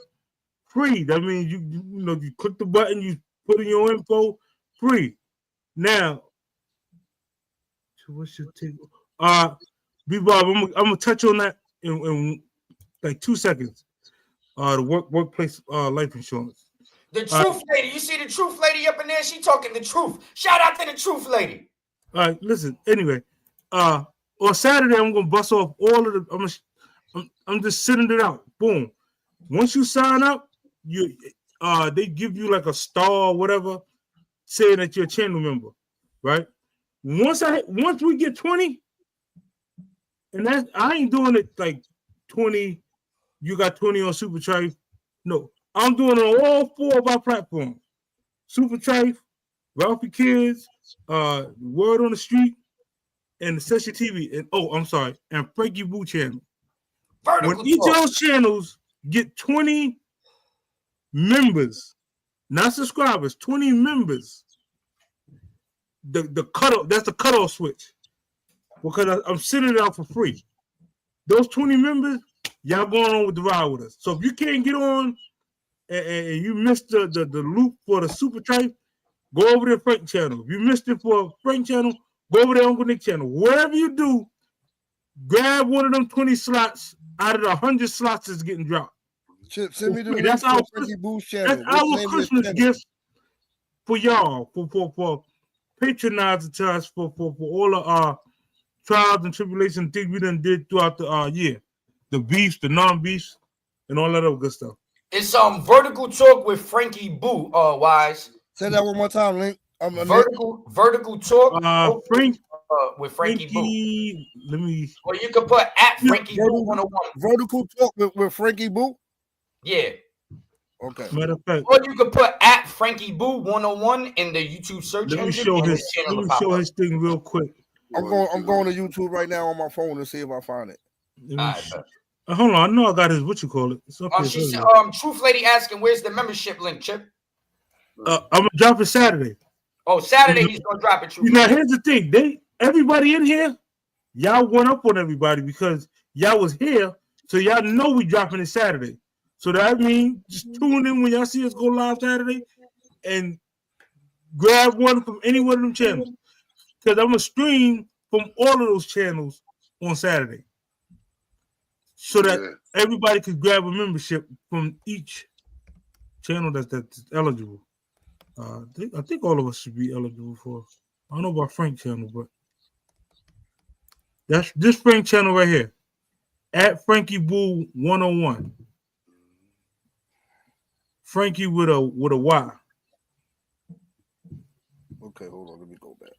free. That means you click the button, you put in your info, free. Now, what's your take? B-Bob, I'm gonna touch on that in like 2 seconds. The workplace life insurance.
The truth lady. You see the truth lady up in there? She talking the truth. Shout out to the truth lady.
All right, listen. Anyway, on Saturday I'm gonna bust off all of the. I'm just sending it out. Boom. Once you sign up, they give you like a star or whatever, saying that you're a channel member, right? Once we get 20, and that I ain't doing it like 20. You got 20 on Super Trife. No, I'm doing it on all 4 of our platforms: Super Trife, Ralphie Kids, Word on the Street, and the Session TV. And and Frankie Boo channel. When each of those channels get 20 members, not subscribers, 20 members, the cutoff, that's the cutoff switch. Because I'm sending it out for free. Those 20 members, y'all going on with the ride with us. So if you can't get on and you missed the loop for the Super Trife, go over to Frank channel. If you missed it for Frank channel, go over to Uncle Nick channel. Whatever you do, grab one of them 20 slots out of the 100 slots that's getting dropped.
Send me the
that's our Christmas gift for y'all, for patronizing to us for all of our trials and tribulations things we done did throughout the year. The beefs, the non-beefs, and all that other good stuff.
It's Vertical Talk with Frankie Boo, Wise.
Say that one more time, Link.
Vertical Talk with Frankie Boo.
Let me.
Or you can put at Frankie Boo 101.
Vertical Talk with Frankie Boo?
Yeah.
Okay.
Matter of fact.
Or you can put at Frankie Boo 101 in the YouTube search engine.
Let me show his thing real quick.
I'm going to YouTube right now on my phone to see if I find it.
Hold on, I know I got his what you call it. It's up here.
She said, Truth Lady asking, where's the membership link, Chip?
I'm gonna drop it Saturday.
Oh, Saturday he's gonna drop it. Truth
now here's the thing: everybody in here, y'all went up on everybody because y'all was here, so y'all know we dropping it Saturday. So that means just tune in when y'all see us go live Saturday, and grab one from any one of them channels because I'm gonna stream from all of those channels on Saturday, so that everybody could grab a membership from each channel that's eligible. I think all of us should be eligible for. I don't know about Frank channel, but that's this Frank channel right here at Frankie Boo 101. Frankie with a Y.
Okay, hold on. Let me go back.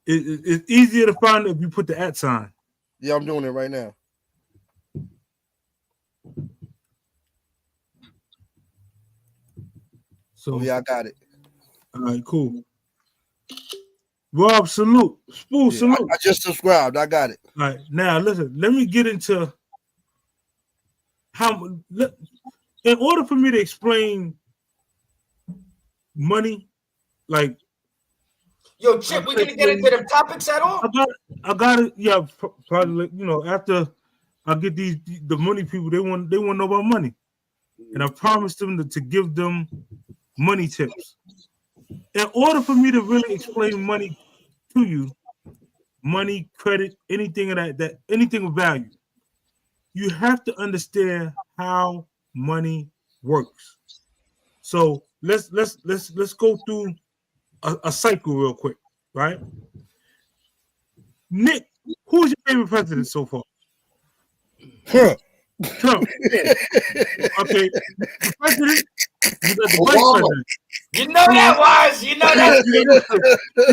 It's easier to find if you put the @ sign.
Yeah, I'm doing it right now.
So
yeah, I got it.
All right, cool. Rob, salute. Spool, salute.
I just subscribed. I got it.
All right, now listen. Let me get into how. In order for me to explain money, like.
Yo, Chip, we gonna get into the topics at all?
I got it. Yeah, probably. After I get the money people, they want to know about money, and I promised them to give them money tips. In order for me to really explain money to you, money, credit, anything of that anything of value, you have to understand how money works. So let's go through a cycle real quick, right? Nick, who's your favorite president so far? Trump. Okay, the president. You got the vice president.
You know that was. You know that.
You got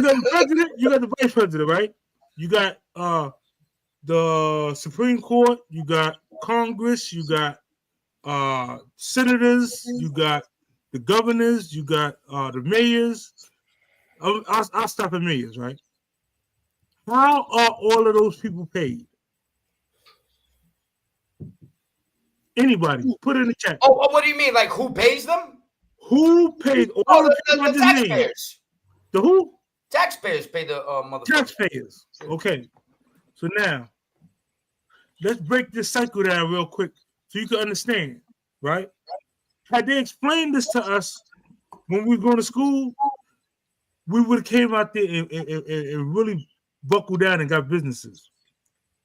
the president. You got the vice president, right? You got the Supreme Court. You got Congress. You got senators. You got the governors. You got the mayors. I'll stop at mayors, right? How are all of those people paid? Anybody, put it in the chat.
Oh, what do you mean? Like who pays them?
Who paid all the
taxpayers?
The who?
Taxpayers pay the motherfuckers.
Taxpayers. Okay. So now, let's break this cycle down real quick so you can understand, right? Had they explained this to us when we were going to school, we would have came out there and really buckled down and got businesses.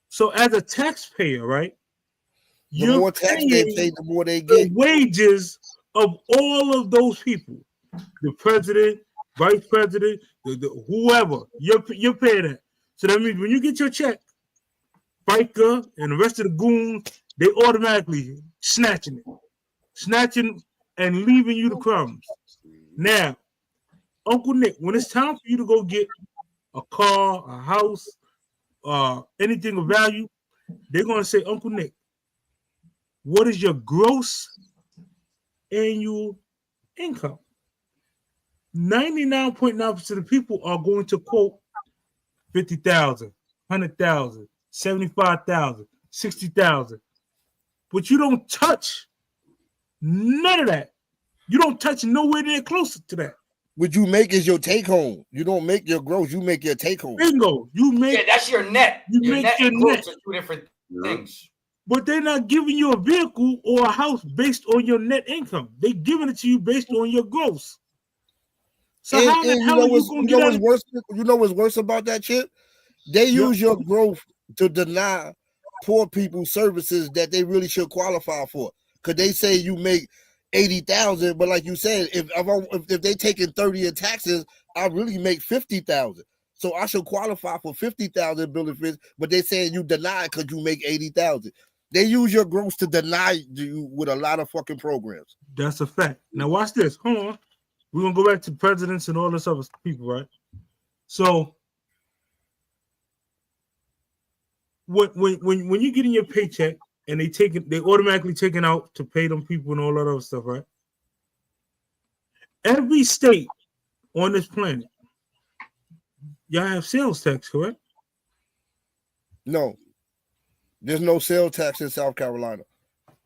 So as a taxpayer, right?
The more tax they pay, the more they get.
The wages of all of those people, the president, vice president, the whoever, you're paying that. So that means when you get your check, FICA and the rest of the goons, they automatically snatching and leaving you the crumbs. Now, Uncle Nick, when it's time for you to go get a car, a house, anything of value, they're gonna say, Uncle Nick, what is your gross annual income? 99.9% of people are going to quote 50,000, 100,000, 75,000, 60,000. But you don't touch none of that. You don't touch nowhere near closer to that.
What you make is your take home. You don't make your gross, you make your take home.
Bingo.
That's your net.
You make your net.
Are two different things.
But they're not giving you a vehicle or a house based on your net income. They're giving it to you based on your gross. So how the hell are you going to get
worse? You know what's worse about that, Chip? They use your growth to deny poor people services that they really should qualify for. Because they say you make 80,000, but like you said, if they taking 30 in taxes, I really make 50,000. So I should qualify for 50,000 benefits, but they saying you deny it because you make 80,000. They use your gross to deny you with a lot of fucking programs.
That's a fact. Now watch this. Hold on. We're gonna go back to presidents and all this other people, right? So when you get in your paycheck and they automatically taken out to pay them people and all that other stuff, right? Every state on this planet y'all have sales tax, correct?
No, there's no sales tax in South Carolina.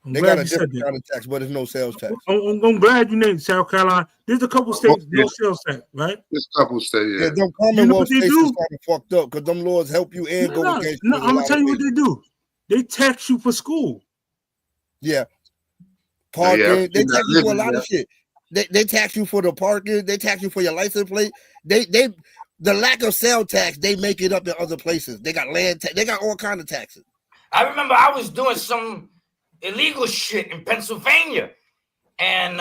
I'm
they
glad
got a
you said
different
that.
kind of tax, but there's no sales tax.
I'm glad you named South Carolina. There's a couple states no sales tax, right?
There's a couple states,
Yeah, them Commonwealth states is kind of fucked up because them laws help you and go against you.
No, I'm gonna tell you what they do. They tax you for school.
Yeah. Parking. They tax you for a lot of shit. They tax you for the parking. They tax you for your license plate. The lack of sales tax, they make it up in other places. They got land tax. They got all kinds of taxes.
I remember I was doing some illegal shit in Pennsylvania, and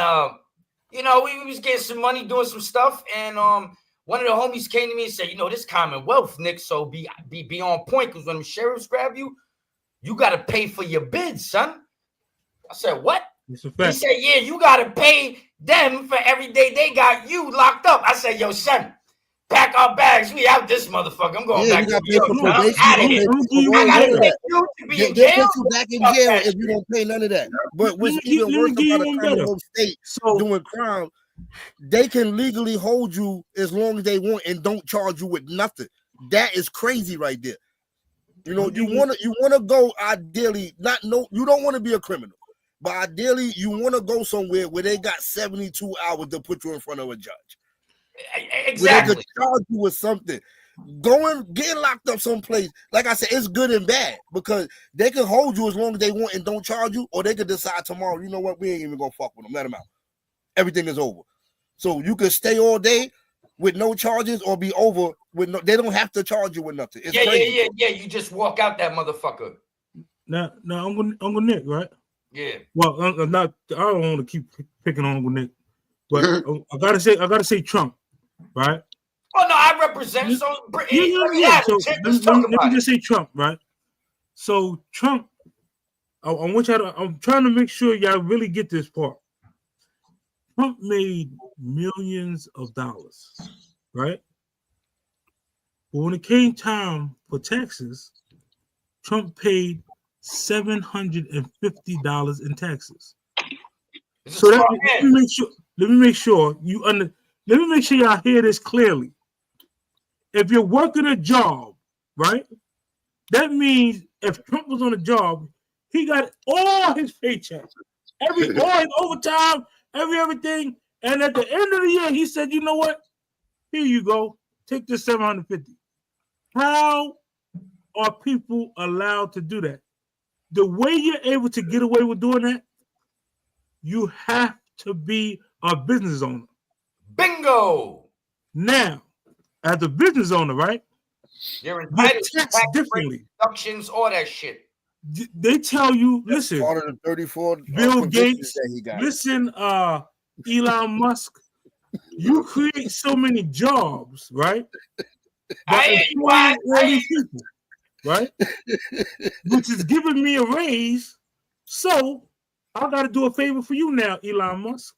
we was getting some money doing some stuff, and one of the homies came to me and said, this Commonwealth, Nick, so be on point, because when the sheriffs grab you, you got to pay for your bids, son. I said, what? He said, yeah, you got to pay them for every day they got you locked up. I said, yo, son, pack our bags. We out this motherfucker. I'm going back to New York. I'm out of here. I got to pay you to be in jail.
They'll put you back in jail if you don't pay none of that. But what's even worse about a Commonwealth state doing crime, they can legally hold you as long as they want and don't charge you with nothing. That is crazy right there. You wanna go ideally, you don't want to be a criminal, but ideally you want to go somewhere where they got 72 hours to put you in front of a judge.
Exactly.
Where they could charge you with something. Getting locked up someplace, like I said, it's good and bad because they can hold you as long as they want and don't charge you, or they could decide tomorrow, you know what, we ain't even gonna fuck with them, let them out. Everything is over. So you could stay all day with no charges or be over with they don't have to charge you with nothing. It's crazy.
Yeah. You just walk out that motherfucker.
Now, Uncle Nick, right?
Yeah.
Well, I don't want to keep picking on Uncle Nick, but I gotta say Trump, right?
Oh no, I represent. So let
me just say Trump, right? So Trump, I want y'all to. I'm trying to make sure y'all really get this part. Trump made millions of dollars, right? But when it came time for taxes, Trump paid $750 in taxes. So let me make sure y'all hear this clearly. If you're working a job, right? That means if Trump was on a job, he got all his paychecks, all his overtime, everything. And at the end of the year, he said, you know what? Here you go. Take this $750. How are people allowed to do that? The way you're able to get away with doing that, you have to be a business owner.
Bingo!
Now, as a business owner, right?
You're entitled to tax
differently.
Deductions, all that shit.
They tell you, listen,
part of the 34
Bill Gates,
that he got.
Listen, Elon Musk, you create so many jobs, right?
I
all these people, right? Which is giving me a raise. So I got to do a favor for you now, Elon Musk.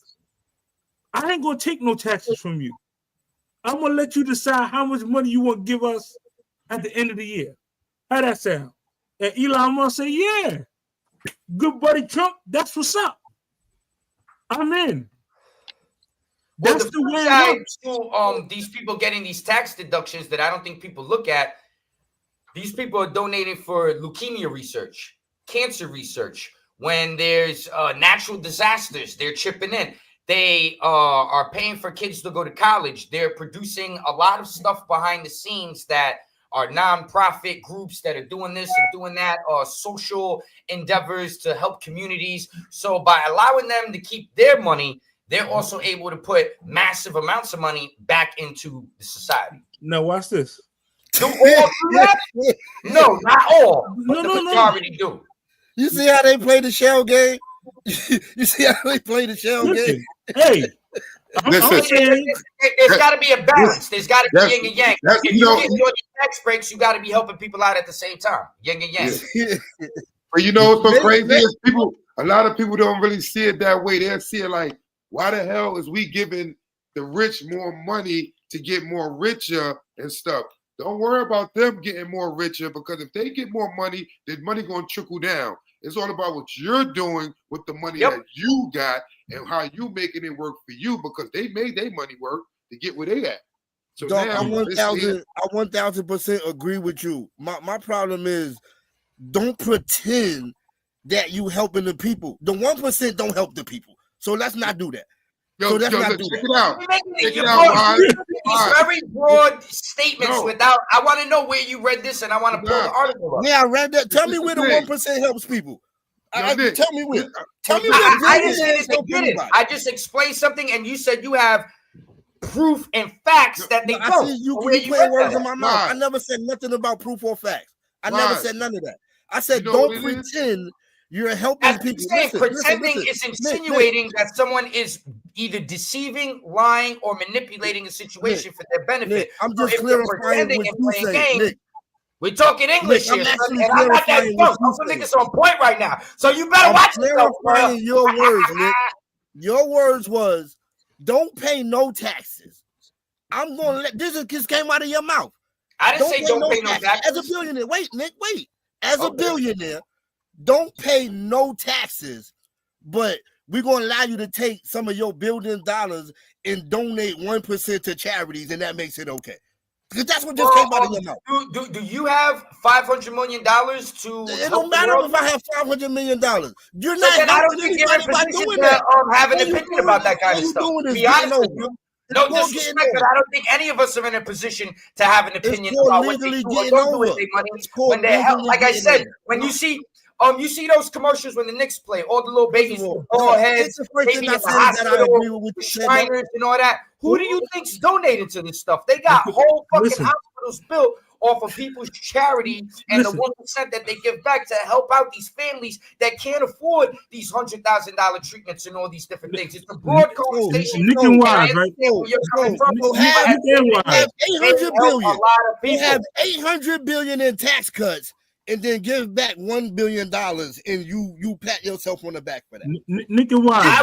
I ain't gonna take no taxes from you. I'm gonna let you decide how much money you want to give us at the end of the year. How that sound? And Elon Musk say, yeah, good buddy Trump, that's what's up. I'm in. That's
the
way
side to these people getting these tax deductions that I don't think people look at. These people are donating for leukemia research, cancer research. When there's natural disasters, they're chipping in. They are paying for kids to go to college. They're producing a lot of stuff behind the scenes that are nonprofit groups that are doing this and doing that, social endeavors to help communities. So by allowing them to keep their money, they're also able to put massive amounts of money back into the society.
Now watch this.
Do all do that? No, not all. But the majority do.
You see how they play the shell game? You see how they play the shell game?
Hey,
there's got to be a balance. There's got to be yin and yang. If you get your tax breaks, you got to be helping people out at the same time. Yin and yang.
But you know what's so crazy is a lot of people don't really see it that way. They'll see it like, why the hell is we giving the rich more money to get more richer and stuff? Don't worry about them getting more richer, because if they get more money, the money going to trickle down. It's all about what you're doing with the money that you got and how you making it work for you, because they made their money work to get where they at. So
Dog,
now,
I 1000% agree with you. My problem is, don't pretend that you helping the people. The 1% don't help the people. So let's not do that.
Check it out.
These very broad statements without. I want to know where you read this, and I want to pull the article up.
Yeah, I read that. Tell me where the 1% helps people. Tell me where. Tell me where.
I didn't say this to get it. I just explained something, and you said you have proof and facts that they don't.
I see you putting words in my mouth. I never said nothing about proof or facts. I never said none of that. I said don't pretend you're helping people.
Pretending is insinuating that someone is either deceiving, lying, or manipulating a situation for their benefit.
I'm just clarifying what you say.
We're talking English here, son, and I'm not that drunk. Some niggas on point right now, so you better watch yourself.
Clarifying your words, Nick. Your words was, "Don't pay no taxes." I'm gonna let this just came out of your mouth.
I didn't say don't pay no taxes.
As a billionaire, wait, Nick, wait. As a billionaire, don't pay no taxes, but we're gonna allow you to take some of your billion dollars and donate 1% to charities, and that makes it okay. Because that's what just came out of your mouth.
Do you have $500 million to?
It don't matter if I have $500 million. You're not.
I don't think you're in a position to have an opinion about that kind of stuff. Be honest with you. No disrespect, but I don't think any of us are in a position to have an opinion about what they do or don't do with their money. When they help, like I said, when you see those commercials when the Knicks play, all the little babies, bald heads, baby in the hospital, the Shriners and all that. Who do you think's donated to this stuff? They got whole fucking hospitals built off of people's charity and the 1% that they give back to help out these families that can't afford these $100,000 treatments and all these different things. It's a broad conversation.
Nick and Wise, right?
You have $800 billion in tax cuts, and then give back $1 billion, and you pat yourself on the back for that.
Nick and Wise,
I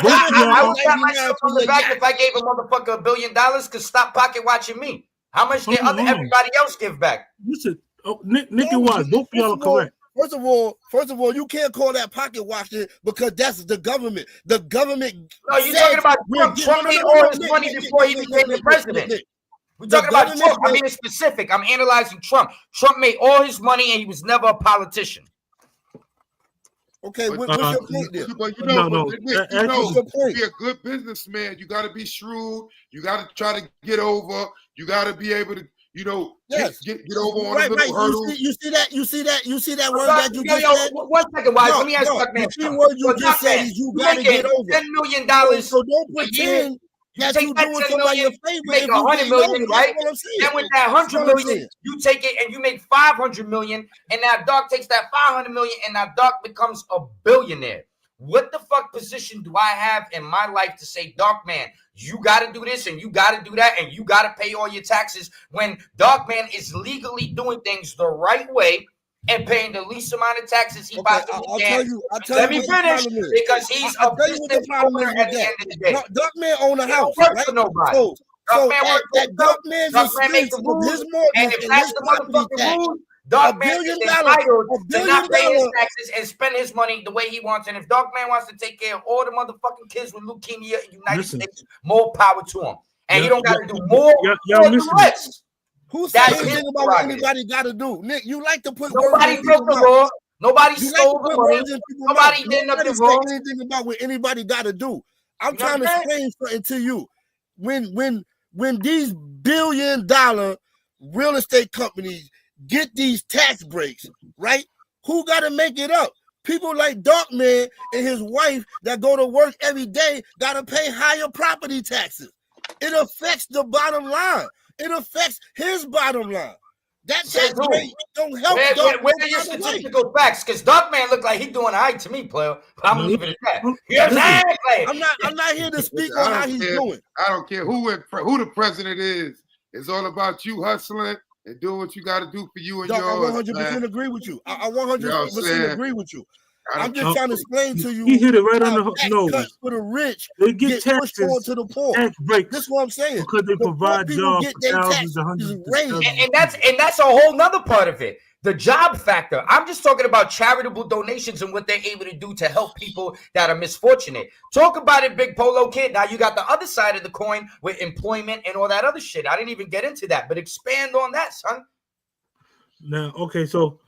would pat myself on the back if I gave a motherfucker $1 billion. Cause stop pocket watching me. How much did everybody else give back?
Listen, Nick and Wise, both of y'all are correct.
First of all, you can't call that pocket watching because that's the government. The government.
No, you're talking about Trump. Trump made all his money before he became the president. We're talking about Trump. I mean, it's specific. I'm analyzing Trump. Trump made all his money and he was never a politician.
Okay, what's your point there?
But to be a good businessman, you got to be shrewd. You got to try to get over. You got to be able to, get over on the little hurdles.
You see that word that you just said?
1 second, Wise. Let me ask Duckman.
The word you just said is you got to get over.
$10 million.
So don't pretend that you doing somebody a favor.
Make $100 million, right? Then with that $100 million, you take it and you make $500 million, and now Doc takes that $500 million, and now Doc becomes a billionaire. What the fuck position do I have in my life to say, Doc Man, you got to do this and you got to do that and you got to pay all your taxes when Doc Man is legally doing things the right way and paying the least amount of taxes he possibly can. Let me finish because he's a business owner at the end of the day.
Doc Man own a house.
He don't work for nobody. Doc Man works for
Doc Man's
makes the rules, and if that's the motherfucking rules, Doc Man is entitled to not pay his taxes and spend his money the way he wants. And if Doc Man wants to take care of all the motherfucking kids with leukemia in the United States, more power to him. And he don't got to do more for the rest.
Who said anything about what anybody got to do? Nick, you like to put
nobody broke the law. Nobody stole the money. Nobody did nothing wrong.
Anything about what anybody got to do? I'm trying to explain something to you. When these billion-dollar real estate companies get these tax breaks, right? Who got to make it up? People like Doc Man and his wife that go to work every day got to pay higher property taxes. It affects the bottom line. It affects his bottom line. That tax rate don't help.
Where are your statistical facts? Because Doc Man look like he's doing all right to me, player. I'm leaving it at that.
I'm not here to speak on how he's doing.
I don't care who the president is. It's all about you hustling and doing what you got to do for you and yours.
I 100% agree with you. I 100% agree with you. I'm just trying to explain to you.
He hit it right on the nose.
For the rich,
they get taxes
to the poor.
Tax breaks.
That's what I'm saying.
Because they provide jobs for thousands and hundreds.
And that's a whole nother part of it. the job factor. I'm just talking about charitable donations and what they're able to do to help people that are misfortunate. Talk about it, Big Polo Kid. Now you got the other side of the coin with employment and all that other shit. I didn't even get into that, but expand on that, son.
Now, okay, so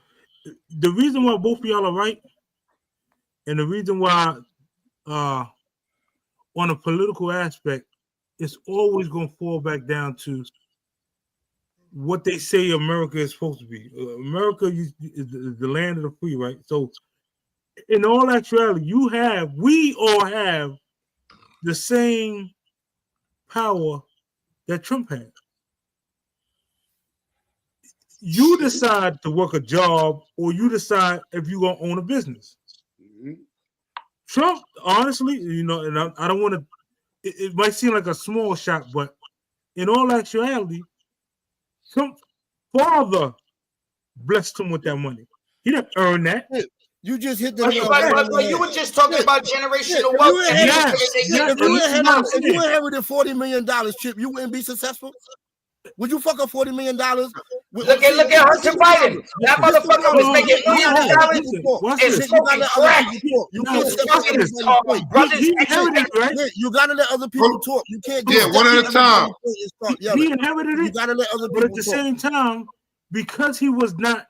the reason why both of y'all are right, and the reason why, on a political aspect, it's always going to fall back down to what they say America is supposed to be. America is the land of the free, right? So, in all actuality, we all have the same power that Trump had. You decide to work a job, or you decide if you're gonna own a business. Mm-hmm. Trump, honestly, and I don't want to. It might seem like a small shot, but in all actuality, Trump's father blessed him with that money. He didn't earn that.
You just hit the.
But you were just talking about generational wealth.
If you inherited $40 million, Chip, you wouldn't be successful. Would you fuck up $40 million?
Look at Hunter Biden. That motherfucker was making millions of dollars. It's smoking crack.
You gotta let other people talk. You can't.
One at a time.
He inherited it.
You gotta let other people.
But at the same time, because he was not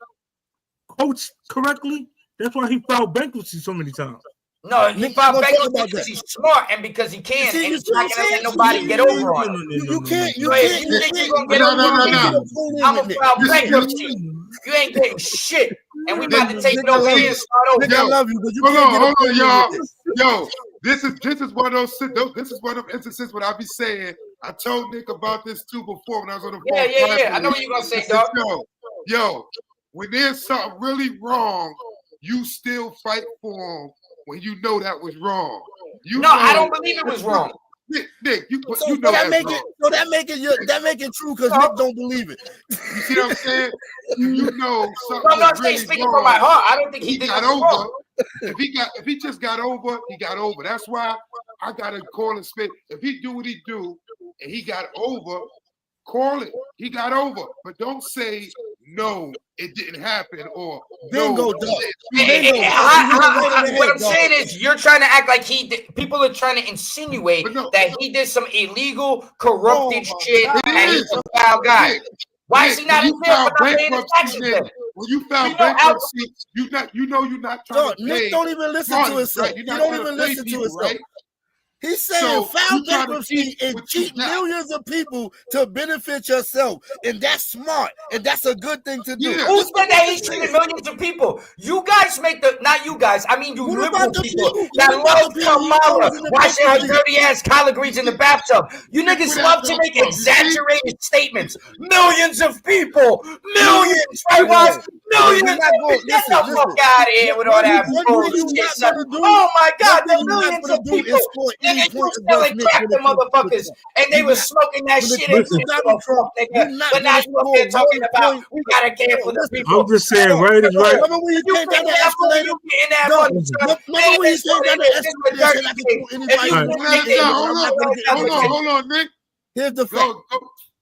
coached correctly, that's why he filed bankruptcy so many times.
No, he filed bankruptcy because he's smart and because he can, and he's not gonna let nobody get over on him.
You can't.
You think you're gonna get over on me? I'm gonna file bankruptcy. You ain't getting shit, and we about to take it over here and start over.
I love you, but you
hold on, y'all. Yo, this is one of those. This is one of them instances when I be saying. I told Nick about this too before when I was on the phone.
Yeah. I know what you're gonna say, dog.
Yo, when there's something really wrong, you still fight for them when you know that was wrong.
I don't believe it was wrong.
Nick, you know
that make it true because Nick don't believe it.
You see what I'm saying? You know something.
I'm not really speaking from my heart. I don't think he got over. Wrong.
If he just got over, he got over. That's why I gotta call and spit. If he do what he do and he got over, call it. He got over, but don't say no, it didn't happen, or
bingo.
What I'm saying is, you're trying to act like he did. People are trying to insinuate that he did some illegal, corrupted shit, and he's a foul guy. Why is he not in jail for not paying his taxes then?
When you file bankruptcy, you're not trying to pay.
Nick don't even listen to himself. You don't even listen to himself. He's saying file bankruptcy and cheat millions of people to benefit yourself. And that's smart. And that's a good thing to do.
Yeah. Who said that he's cheating millions of people? You guys make not you guys. I mean, you liberal people that love Kamala washing her dirty ass collard greens in the bathtub. You niggas love to make exaggerated statements. Millions of people. Millions. Right, Wise? Millions. Get the fuck out of here with all that bullshit. Oh my God, the millions of people. Nigga, you selling crack to motherfuckers, and they were smoking that shit in Trump, nigga. But now you up here talking about we gotta care for the people.
I'm just saying, right is right.
Remember when you came down the escalator? Remember when you came down the escalator?
Hold on, Nick.
Here's the fact.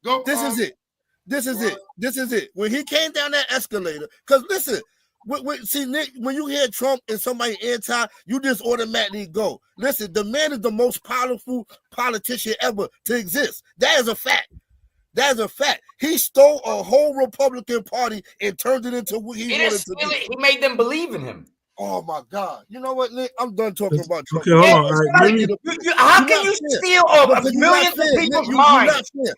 Go.
This is it. When he came down that escalator, because listen. See, Nick, when you hear Trump and somebody anti, you just automatically go. Listen, the man is the most powerful politician ever to exist. That is a fact. He stole a whole Republican Party and turned it into what he wanted to do.
He made them believe in him.
Oh my God! You know what, Nick? I'm done talking about Trump.
Okay, hold on.
How can you steal millions of people's minds? Nick,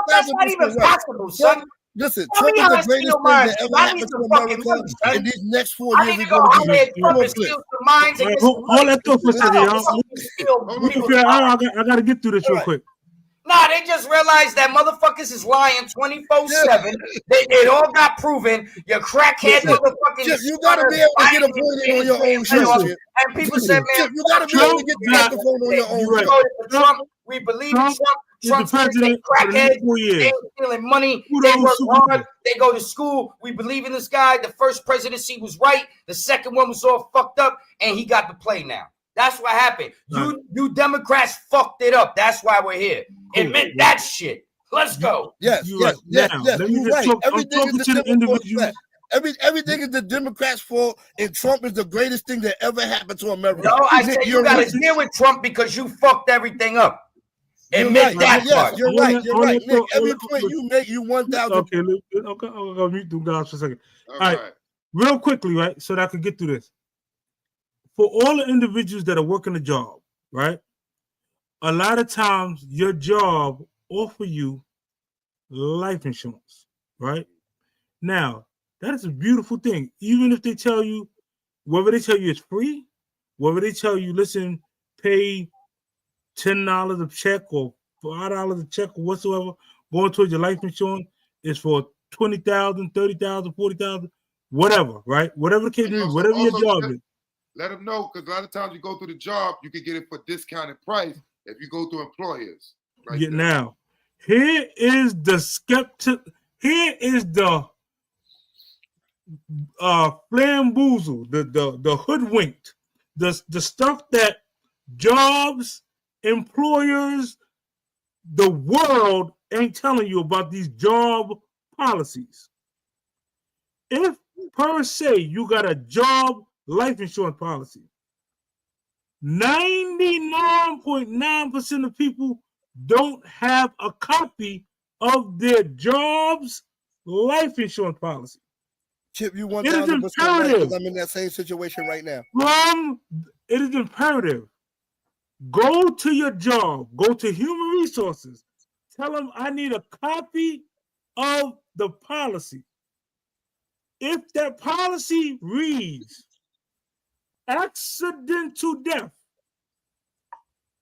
that's not even possible, son.
Listen, Trump is the greatest thing that ever happened to America, and these next 4 years are going to be.
Hold that thought for a second, y'all. I got to get through this real quick.
Nah, they just realized that motherfuckers is lying 24/7. It all got proven. Your crackhead motherfuckers.
You gotta be able to get appointed on your own show.
And people said, man,
you gotta be able to get the microphone on your own show.
Trump, we believe in Trump. Trump's president, crackhead. They stealing money. They work hard. They go to school. We believe in this guy. The first presidency was right. The second one was all fucked up, and he got to play now. That's what happened. You Democrats fucked it up. That's why we're here. It meant that shit. Let's go.
Yes. You're right. Everything is the individual. Everything is the Democrats' fault, and Trump is the greatest thing that ever happened to America.
No, I said you got to deal with Trump because you fucked everything up. Admit that part.
You're right. Nick, every point you make, you 1,000.
Okay, I'm gonna mute them guys for a second. All right, real quickly, right, so that I can get through this. For all the individuals that are working a job, right, a lot of times your job offer you life insurance, right? Now, that is a beautiful thing. Even if they tell you, whether they tell you it's free, whether they tell you, listen, pay $10 a check or $5 a check or whatsoever, going towards your life insurance is for $20,000, $30,000, $40,000, whatever, right? Whatever the case is, whatever your job is.
Let them know, because a lot of times you go through the job, you can get it for discounted price if you go through employers. Right
yeah, now, here is the here is the flamboozle, the hoodwinked, the stuff that jobs, employers, the world ain't telling you about these job policies. If per se you got a job life insurance policy, 99.9% of people don't have a copy of their job's life insurance policy.
Chip, you 1,000% right, because I'm in that same situation right now.
It is imperative. Go to your job. Go to human resources. Tell them I need a copy of the policy. If that policy reads accidental death,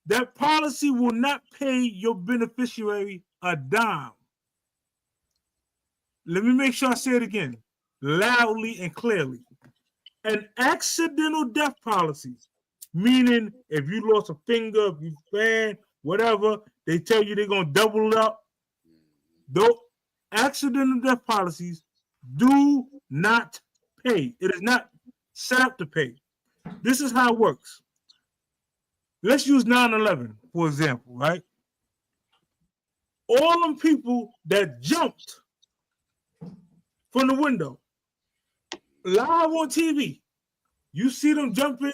that policy will not pay your beneficiary a dime. Let me make sure I say it again, loudly and clearly. An accidental death policy, meaning if you lost a finger, if you fan, whatever, they tell you they're going to double it up. Those accidental death policies do not pay. It is not set up to pay. This is how it works. Let's use 9/11, for example, right? All them people that jumped from the window, live on TV, you see them jumping,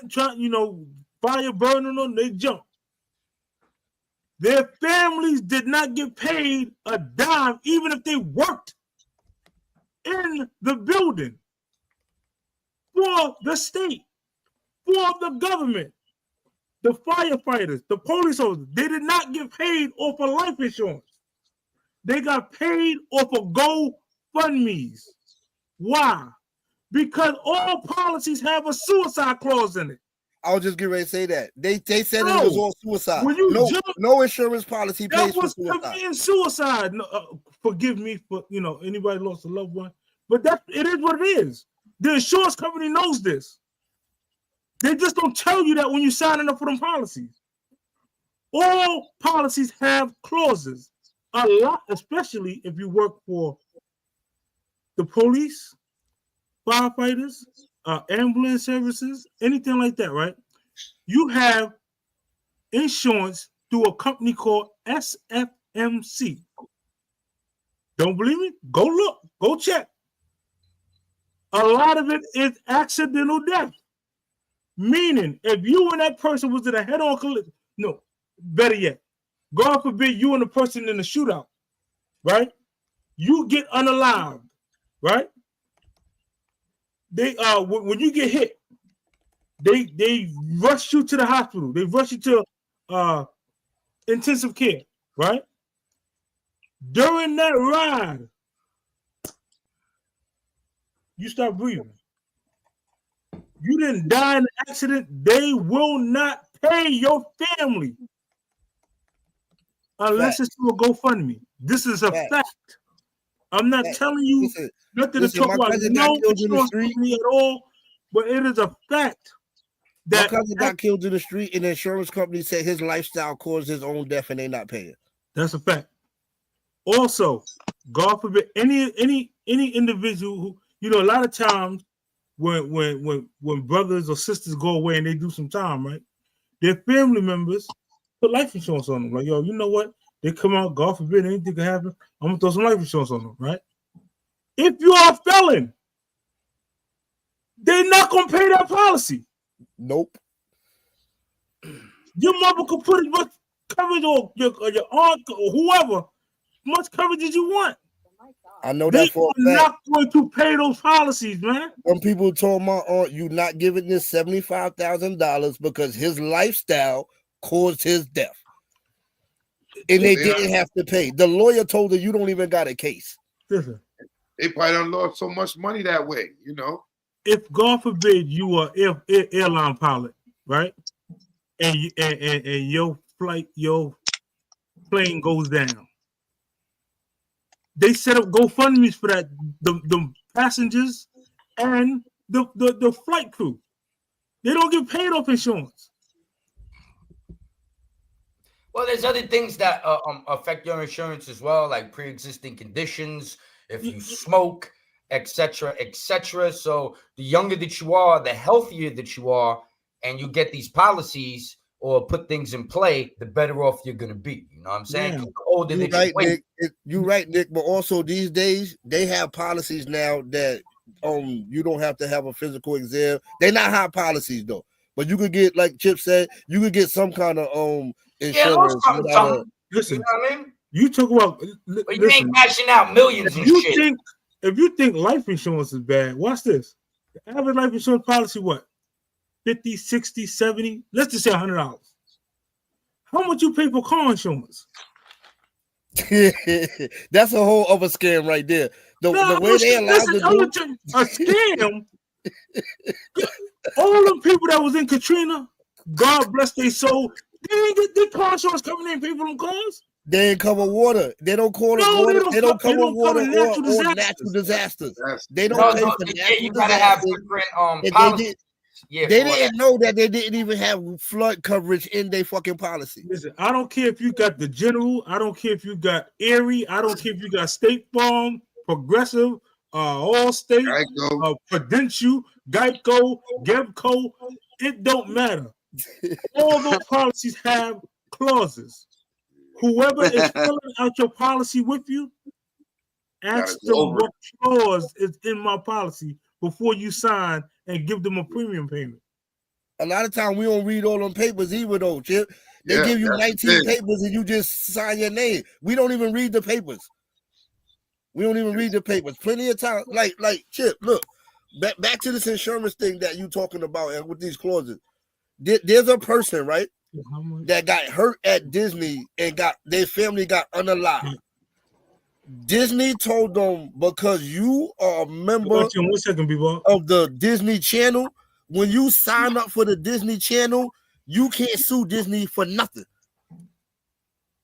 fire burning them, they jump. Their families did not get paid a dime, even if they worked in the building for the state, for the government, the firefighters, the police officers. They did not get paid off of life insurance. They got paid off of GoFundMes. Why? Because all policies have a suicide clause in it.
I was just getting ready to say that. They said it was all suicide. No insurance policy pays for suicide.
Suicide. No, forgive me for anybody lost a loved one, but it is what it is. The insurance company knows this. They just don't tell you that when you're signing up for them policies. All policies have clauses. A lot, especially if you work for the police, firefighters, ambulance services, anything like that, right? You have insurance through a company called SFMC. Don't believe me? Go look. Go check. A lot of it is accidental death. Meaning, if you and that person was in a head-on collision, no, better yet, God forbid you and the person in the shootout, right? You get unalived, right? They when you get hit, they rush you to the hospital. They rush you to intensive care, right? During that ride, you start breathing. You didn't die in an accident, they will not pay your family unless it's through a GoFundMe. This is a fact. I'm not telling you nothing to talk about no insurance company at all, but it is a fact that
my cousin got killed in the street, and the insurance company said his lifestyle caused his own death, and they're not paying.
That's a fact. Also, God forbid any individual who, a lot of times when brothers or sisters go away and they do some time, right? Their family members put life insurance on them. Like, yo, you know what? They come out, God forbid anything can happen. I'm gonna throw some life insurance on them, right? If you are a felon, they're not gonna pay that policy.
Nope.
Your mother could put as much coverage or your aunt or whoever, much coverage as you want.
I know
They
that for
are
a fact.
not going to pay those policies, man.
Some people told my aunt, "You not giving this $75,000 because his lifestyle caused his death," and they didn't have to pay. The lawyer told her, "You don't even got a case."
Listen,
They probably don't lost so much money that way, you know.
if God forbid you are airline pilot, right, and your plane goes down, they set up GoFundMe's for that, the passengers and the flight crew. They don't get paid off insurance.
Well, there's other things that affect your insurance as well, like pre-existing conditions, if you smoke, etc., etc. So the younger that you are, the healthier that you are, and you get these policies or put things in play, the better off you're gonna be. You know what I'm saying?
Yeah.
The older
You're
that
right,
you
Nick. You're right, Nick. But also these days they have policies now that you don't have to have a physical exam. They're not high policies though, but you could get, like Chip said, you could get some kind of insurance.
Listen,
you know what I mean?
You talk about,
but you ain't cashing out millions and shit.
If you think life insurance is bad, watch this. The average life insurance policy, what? 50, 60, 70, let's just say $100. How much you pay for car insurance?
That's a whole other scam right there. The way they allowed to do
a scam. All them people that was in Katrina, God bless their soul, they didn't get their car insurance coming in, people on cars.
They ain't cover water. They don't call it water. They don't cover water or natural disasters. They don't pay for natural disasters. They didn't know that they didn't even have flood coverage in their fucking policy.
Listen, I don't care if you got the General. I don't care if you got Erie. I don't care if you got State Farm, Progressive, Allstate, Prudential, Geico, Gebco. It don't matter. All those policies have clauses. Whoever is filling out your policy with you, ask them what clause is in my policy before you sign and give them a premium payment.
A lot of times we don't read all them papers either, though, Chip. They give you 19 papers and you just sign your name. We don't even read the papers. We don't even read the papers. Plenty of time. Like Chip, look, back to this insurance thing that you talking about and with these clauses. There's a person, right, that got hurt at Disney and got their family got unalived. Disney told them, because you are a member of the Disney Channel, when you sign up for the Disney Channel, you can't sue Disney for nothing.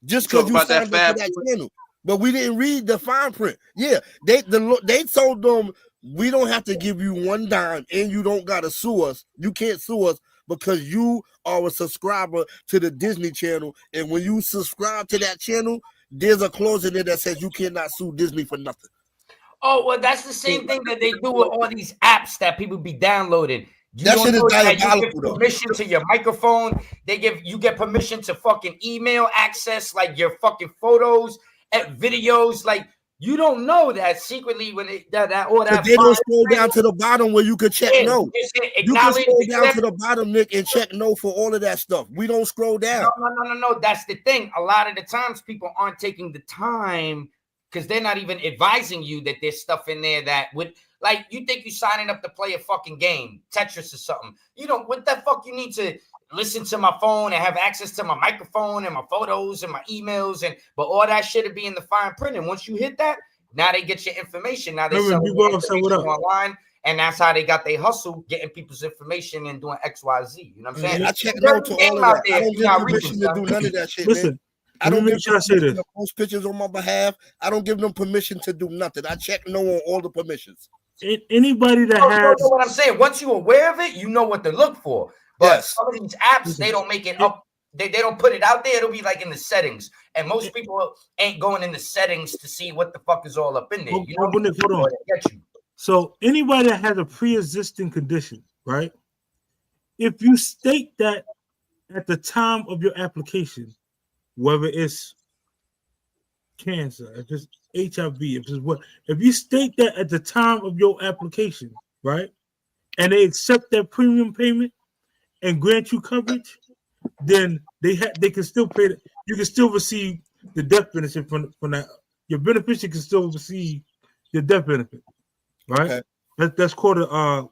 Just because you signed up for that channel. But we didn't read the fine print. Yeah, they told them, we don't have to give you one dime and you don't got to sue us. You can't sue us because you are a subscriber to the Disney Channel. And when you subscribe to that channel, there's a clause in there that says you cannot sue Disney for nothing.
Oh, well, that's the same thing that they do with all these apps that people be downloading.
That shit is diabolical,
though. Permission to your microphone. You get permission to fucking email access, like your fucking photos and videos. Like, you don't know that secretly when that
they don't scroll down to the bottom where you could check no. You can scroll down to the bottom, Nick, and check no for all of that stuff. We don't scroll down.
No. That's the thing. A lot of the times people aren't taking the time because they're not even advising you that there's stuff in there that would, like, you think you're signing up to play a fucking game, Tetris or something. You know, what the fuck you need to listen to my phone and have access to my microphone and my photos and my emails, but all that shit would be in the fine print. And once you hit that, now they get your information. Now they sell information online, and that's how they got their hustle, getting people's information and doing XYZ. You know what I'm saying?
I check no to all of that. I don't give permission to do none of that shit.
Listen,
man. I don't give them permission to post pictures on my behalf. I don't give them permission to do nothing. I check no on all the permissions.
Anybody that has
what I'm saying, once you're aware of it, you know what to look for. But some of these apps, they don't make it up. They don't put it out there. It'll be like in the settings. And most people ain't going in the settings to see what the fuck is all up in there. You know?
Hold on. So anybody that has a pre-existing condition, right? If you state that at the time of your application, whether it's cancer, if it's HIV, if you state that at the time of your application, right? and they accept that premium payment and grant you coverage, then they can still pay. You can still receive the death benefit from that. Your beneficiary can still receive your death benefit, right?
Okay.
That's called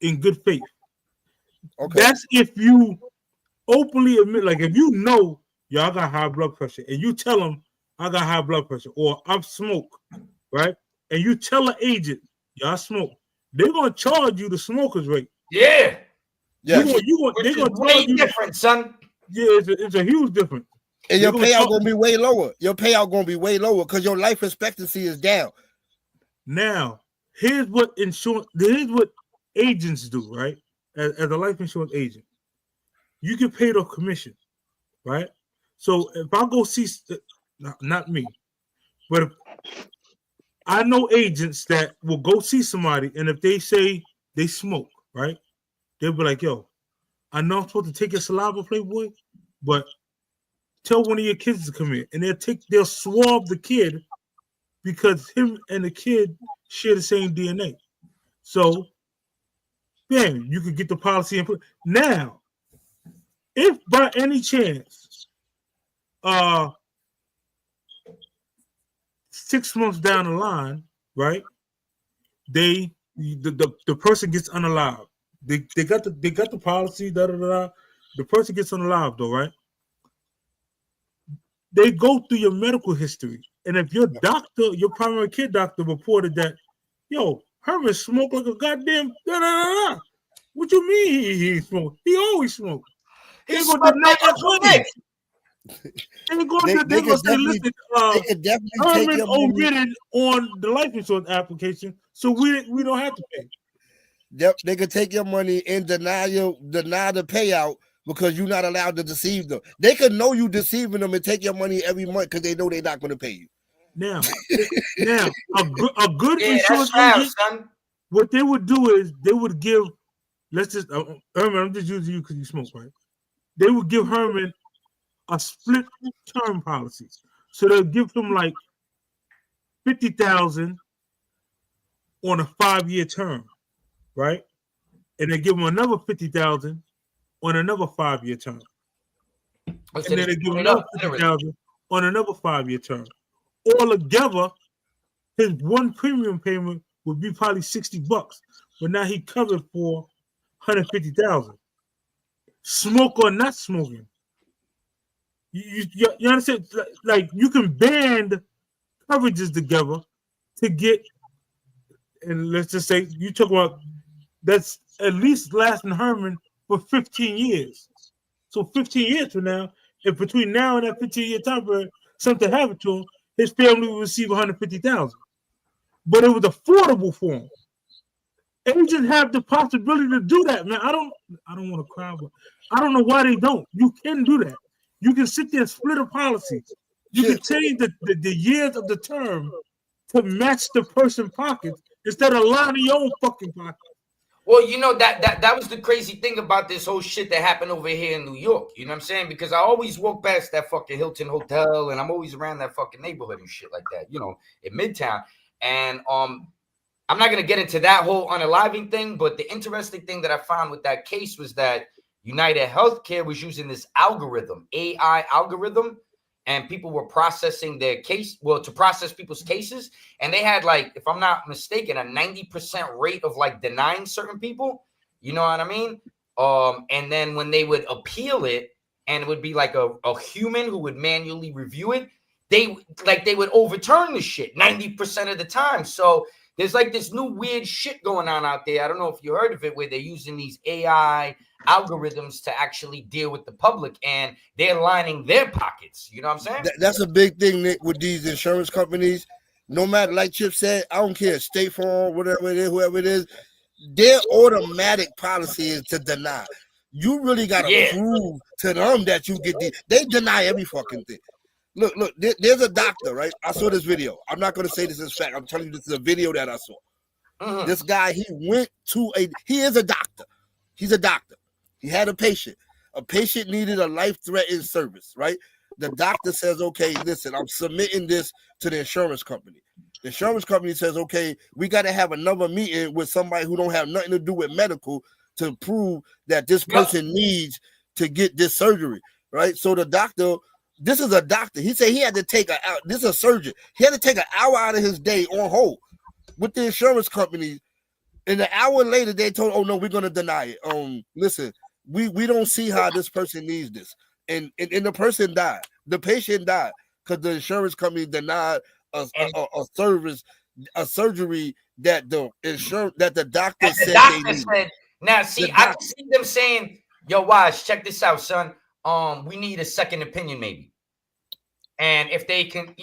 in good faith.
Okay.
That's if you openly admit, like if you know, I got high blood pressure, and you tell them I got high blood pressure, or I smoke, right? And you tell an agent, I smoke, they're gonna charge you the smoker's rate.
Yeah.
They're
Which
gonna
is way different, son.
Yeah, it's a huge difference.
And your payout gonna be way lower. Your payout gonna be way lower because your life expectancy is down.
Now, here's what agents do, right? As a life insurance agent, you get paid off commission, right? So if I go see, not me, but if I know agents that will go see somebody, and if they say they smoke, right, they'll be like, "Yo, I know I'm supposed to take your saliva, Playboy, but tell one of your kids to come here," and they'll swab the kid because him and the kid share the same DNA. So, bam, you could get the policy and put. Now, if by any chance, 6 months down the line, right, the person gets unalived. They got the policy, The person gets unalived though, right? They go through your medical history, and if your doctor, your primary care doctor, reported that, yo, Herman smoked like a goddamn What you mean he smoked? He always smoked.
He's going to deny your claim.
They're going to say, listen, Herman omitted on the life insurance application, so we don't have to pay.
Yep, they could take your money and deny the payout because you're not allowed to deceive them. They could know you deceiving them and take your money every month because they know they're not going to pay you.
Now, a good insurance agent, what they would do is they would give, Herman, I'm just using you because you smoke, right? They would give Herman a split term policy. So they'll give him like $50,000 on a 5-year term, right? And they give him another $50,000 on another 5-year term. And then they give him another $50,000 on another 5-year term. Altogether, his one premium payment would be probably $60, but now he covered for $150,000. Smoke or not smoking. You understand? Like you can band coverages together to get, and let's just say you talk about that's at least lasting Herman for 15 years. So 15 years from now, if between now and that 15-year time period something happened to him, his family will receive $150,000. But it was affordable for him. Agents have the possibility to do that, man. I don't want to cry, but I don't know why they don't. You can do that. You can sit there and split a policy. You can change the years of the term to match the person's pockets instead of lining your own fucking pocket.
Well, you know, that was the crazy thing about this whole shit that happened over here in New York. You know what I'm saying? Because I always walk past that fucking Hilton Hotel, and I'm always around that fucking neighborhood and shit like that, you know, in Midtown. And I'm not gonna get into that whole unaliving thing, but the interesting thing that I found with that case was that United Healthcare was using this algorithm, AI algorithm, and people were processing their case, to process people's cases. And they had, like, if I'm not mistaken, a 90% rate of like denying certain people, you know what I mean? And then when they would appeal it, and it would be like a human who would manually review it, they would overturn the shit 90% of the time. So there's like this new weird shit going on out there. I don't know if you heard of it, where they're using these AI algorithms to actually deal with the public, and they're lining their pockets. You know what I'm saying?
That's a big thing, Nick, with these insurance companies. No matter, like Chip said, I don't care, State Farm, whatever it is, whoever it is, their automatic policy is to deny. You really got to prove to them that you get they deny every fucking thing. Look, there's a doctor, right? I saw this video. I'm not going to say this is fact. I'm telling you, this is a video that I saw. Uh-huh. This guy, he is a doctor. He's a doctor. He had a patient. A patient needed a life-threatening service, right? The doctor says, okay, listen, I'm submitting this to the insurance company. The insurance company says, okay, we got to have another meeting with somebody who don't have nothing to do with medical to prove that this person needs to get this surgery, right? So the doctor, this is a doctor. He said he had to take this is a surgeon. He had to take an hour out of his day on hold with the insurance company. And an hour later, they told, oh no, we're gonna deny it. Listen, we don't see how this person needs this. And the person died. The patient died because the insurance company denied a service, a surgery that the doctor said they needed.
Now, see, I can see them saying, yo, Wise, check this out, son. We need a second opinion, maybe. And if they can,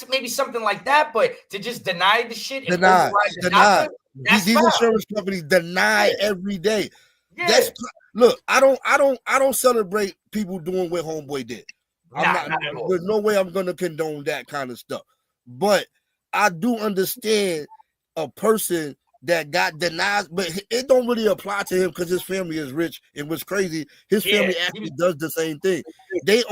maybe something like that, but to just deny the shit and
deny.
Doctor,
these insurance companies deny every day. Yeah. Look, I don't celebrate people doing what Homeboy did. There's no way I'm gonna condone that kind of stuff. But I do understand a person that got denied, but it don't really apply to him because his family is rich. And what's crazy, his family actually does the same thing. They're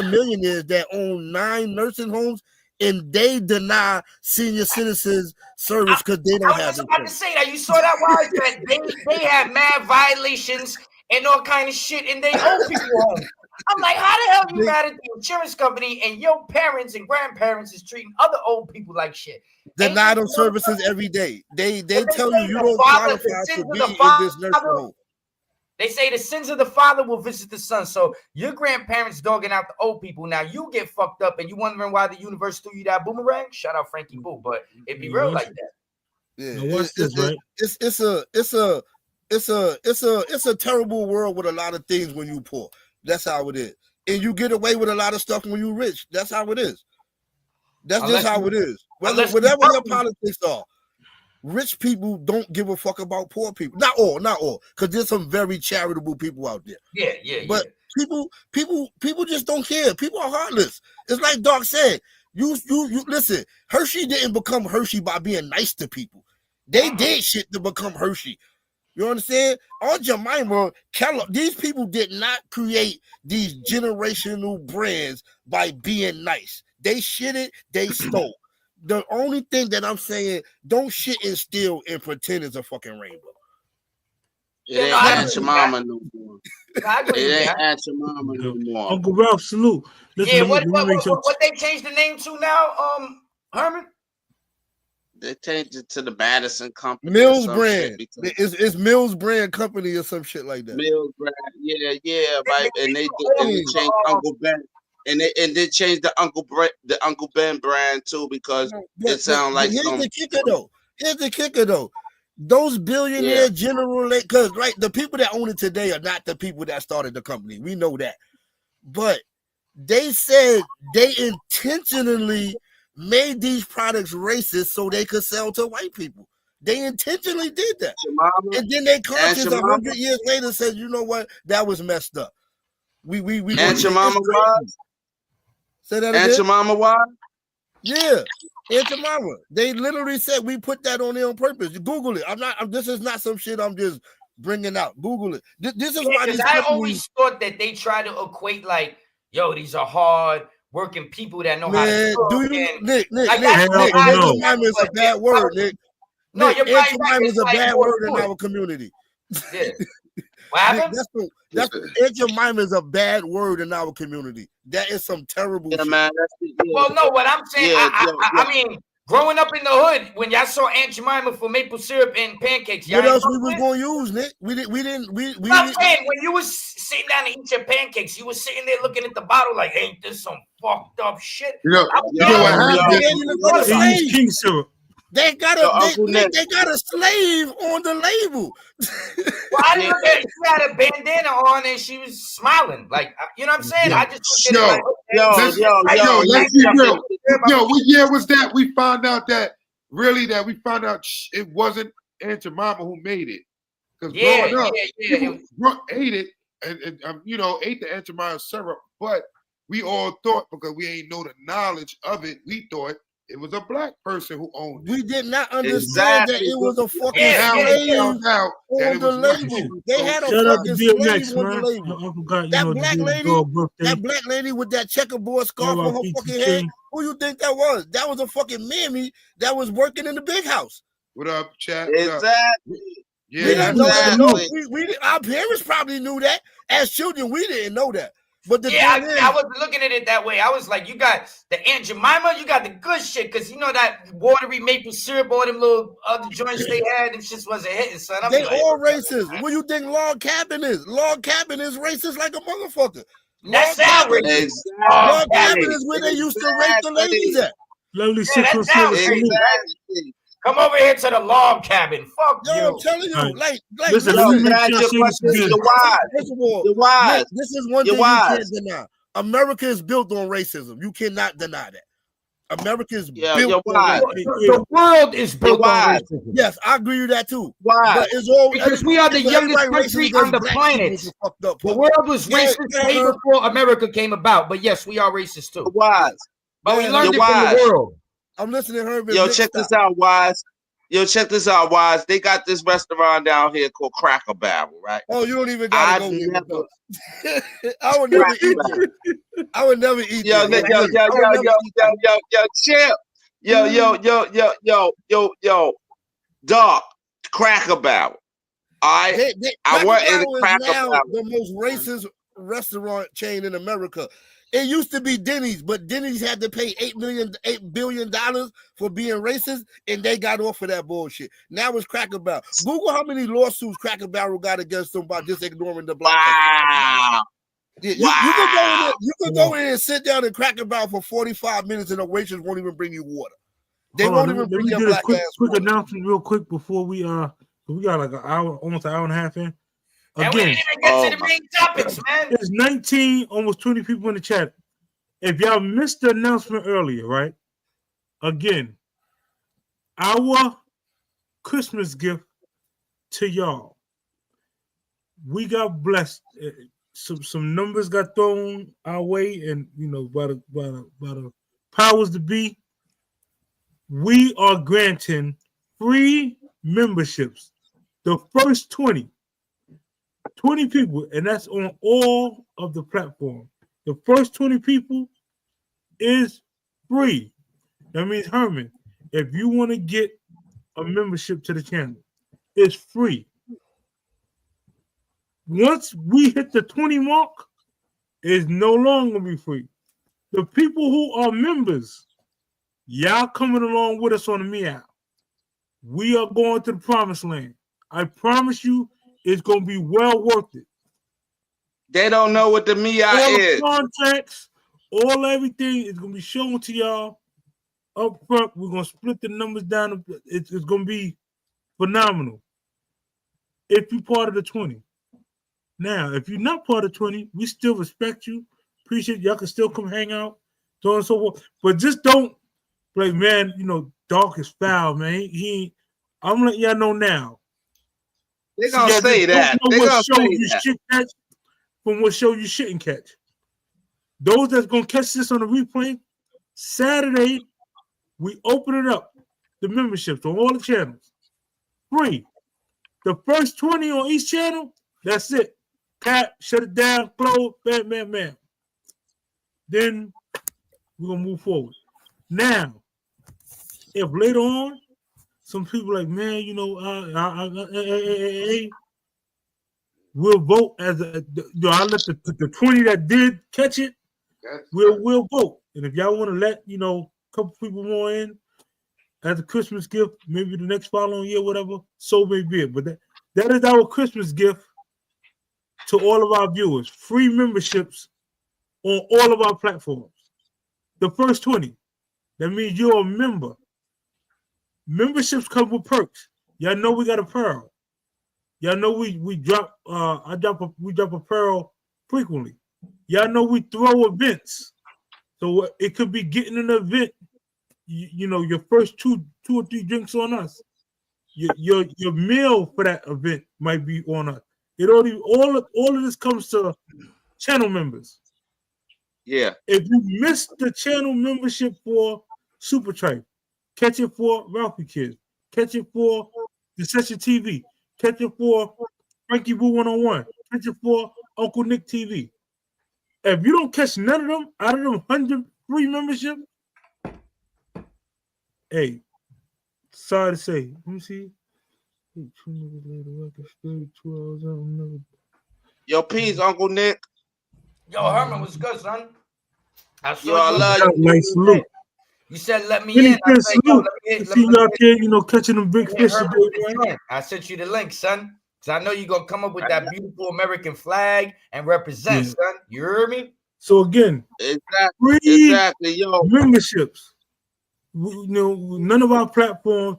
millionaires that own 9 nursing homes, and they deny senior citizens service because they don't have. I was
about to say that. You saw that, Wise, that they have mad violations and all kind of shit in their old people homes. I'm like, how the hell you mad at the insurance company and your parents and grandparents is treating other old people like shit?
Deny them services every day. They tell you don't qualify to be in this nursing home.
They say the sins of the father will visit the son. So your grandparents dogging out the old people. Now you get fucked up and you wondering why the universe threw you that boomerang. Shout out Frankie Boo, but it be real like that.
Yeah, it's a terrible world with a lot of things when you poor. That's how it is. And you get away with a lot of stuff when you're rich. That's how it is. That's just how it is. Whatever your politics are, rich people don't give a fuck about poor people. Not all, because there's some very charitable people out there.
Yeah.
But people just don't care. People are heartless. It's like Doc said. You listen. Hershey didn't become Hershey by being nice to people. They did shit to become Hershey. You understand? Aunt Jemima, Kellogg, these people did not create these generational brands by being nice. They shitted, they stole. The only thing that I'm saying, don't shit and steal and pretend it's a fucking rainbow.
It ain't Aunt Jemima no more. It ain't Aunt Jemima no more.
Uncle Ralph, salute. Listen,
what they changed the name to now, Herman?
They changed it to the Madison Company.
Mills Brand. It's Mills Brand Company or some shit like that.
Mills Brand, yeah, right. And they changed Uncle Ben, and they changed the Uncle Ben brand too because it sounds like
here's the kicker though. Those billionaire general, because the people that own it today are not the people that started the company. We know that, but they said they intentionally made these products racist so they could sell to white people. They intentionally did that. And then they conscious 100 years later said, you know what? That was messed up. We
Aunt Jemima was?
Say that again?
Aunt Jemima was?
Yeah. Aunt Jemima. They literally said we put that on there on purpose. Google it. This is not some shit I'm just bringing out. Google it. This is why these
I always thought that they try to equate like, yo, these are hard working people that know how to cook.
Nick, Aunt Jemima is a bad word, Nick.
No,
Aunt Jemima is a bad word in our community.
Yeah. What happened?
Aunt Jemima is a bad word in our community. That is some terrible shit.
Man,
well, no, what I'm saying, I mean, growing up in the hood, when y'all saw Aunt Jemima for maple syrup and pancakes,
what else we was going to use, Nick?
I'm saying, when you was sitting down to eat your pancakes, you was sitting there looking at the bottle like, ain't this some fucked up shit?
King syrup.
They got a slave on the label.
Well, I didn't look at it. She had a bandana on and she was smiling. Like, you know what I'm saying? I just looked at it
let's be real. What year was that? We found out that it wasn't Aunt Jemima who made it. Because growing up, people ate it and ate the Aunt Jemima syrup, but we all thought, because we ain't know the knowledge of it, we thought it was a black person who owned it.
We did not understand that it was a fucking slave on the label. They had a fucking slave on the label. That black lady with that checkerboard scarf on her fucking head. Who you think that was? That was a fucking mammy that was working in the big house.
What up, chat?
Exactly.
Yeah,
our parents probably knew that. As children, we didn't know that. But
I was looking at it that way. I was like, you got the Aunt Jemima, you got the good shit, because you know that watery maple syrup, all them little other joints they had, them shits wasn't hitting, son.
They all racist. What do you think Log Cabin is? Log Cabin is racist like a motherfucker.
That's outrage.
Log Cabin is where they used to rape the ladies at.
Lovely
Come over here to the log cabin. Fuck you.
I'm telling you, like
listen,
first of all, this is one thing you can't deny. America is built on racism. You cannot deny that. America is built on racism.
The world is built on racism.
Yes, I agree with that too.
Why?
But it's all
because we are the youngest country on the planet. The world was racist way before America came about. But yes, we are racist too.
Wise.
But we learned it from the world.
I'm listening to her.
Yo, check this out, Wise. They got this restaurant down here called Cracker Barrel, right?
Oh, you don't even gotta go get it. I would never eat that. I would never eat
Yo, dog, Cracker Barrel. All right, I work in the Cracker Barrel.
The most racist restaurant chain in America. It used to be Denny's, but Denny's had to pay $8 billion for being racist, and they got off of that bullshit. Now it's Cracker Barrel. Google how many lawsuits Cracker Barrel got against them by just ignoring the black.
Wow.
Yeah, you can go in and sit down in Cracker Barrel for 45 minutes, and the waitress won't even bring you water. They won't even bring your black ass
quick
water.
announcement real quick before we got like an hour, almost an hour and a half in.
And we didn't even get to the main topics, man.
There's 19, almost 20 people in the chat. If y'all missed the announcement earlier, right? Again, our Christmas gift to y'all. We got blessed. Some numbers got thrown our way, and by the powers to be, we are granting free memberships. The first 20 people, and that's on all of the platforms. The first 20 people is free. That means, Herman, if you want to get a membership to the channel, it's free. Once we hit the 20 mark, it's no longer going to be free. The people who are members, y'all coming along with us on the Meow. We are going to the promised land. I promise you, it's going to be well worth it.
They don't know what the Meow is.
Contracts, everything is going to be shown to y'all up front. We're going to split the numbers down. It's going to be phenomenal. If you're part of the 20. Now, if you're not part of 20, we still respect you. Appreciate y'all can still come hang out, so on and so forth. But just don't, like, man, Dark is foul, man. I'm letting y'all know now.
They're going to say that. They're going to say that.
From what show you shouldn't catch. Those that's going to catch this on the replay, Saturday, we open it up, the memberships on all the channels. Free. The first 20 on each channel, that's it. Pat, shut it down, close, bam. Then we're going to move forward. Now, if later on, some people like, man, we'll vote as I let the 20 that did catch it. We'll vote, and if y'all want to let a couple people more in as a Christmas gift, maybe the next following year, whatever, so may be it. But that is our Christmas gift to all of our viewers. Free memberships on all of our platforms. The first 20. That means you're a member. Memberships come with perks. Y'all know we got a pearl. Y'all know we drop we drop a pearl frequently. Y'all know we throw events. So it could be getting an event, your first two or three drinks on us. Your meal for that event might be on us. All of this comes to channel members.
Yeah.
If you missed the channel membership for Super Tripe. Catch it for Ralphie Kids. Catch it for the Session TV. Catch it for Frankie Boo 101. Catch it for Uncle Nick TV. If you don't catch none of them out of them 100 free membership, hey, sorry to say. Let me see.
Yo, peace, Uncle Nick.
Yo, Herman, what's good, son?
Yo, I love you.
Nice salute.
You said let me in. I said, yo, let me in.
See you out there, catching them big fish today, man.
I sent you the link, son. Because I know you're going to come up with that beautiful American flag and represent, son. You heard me?
So, again,
exactly, yo.
Memberships. None of our platforms,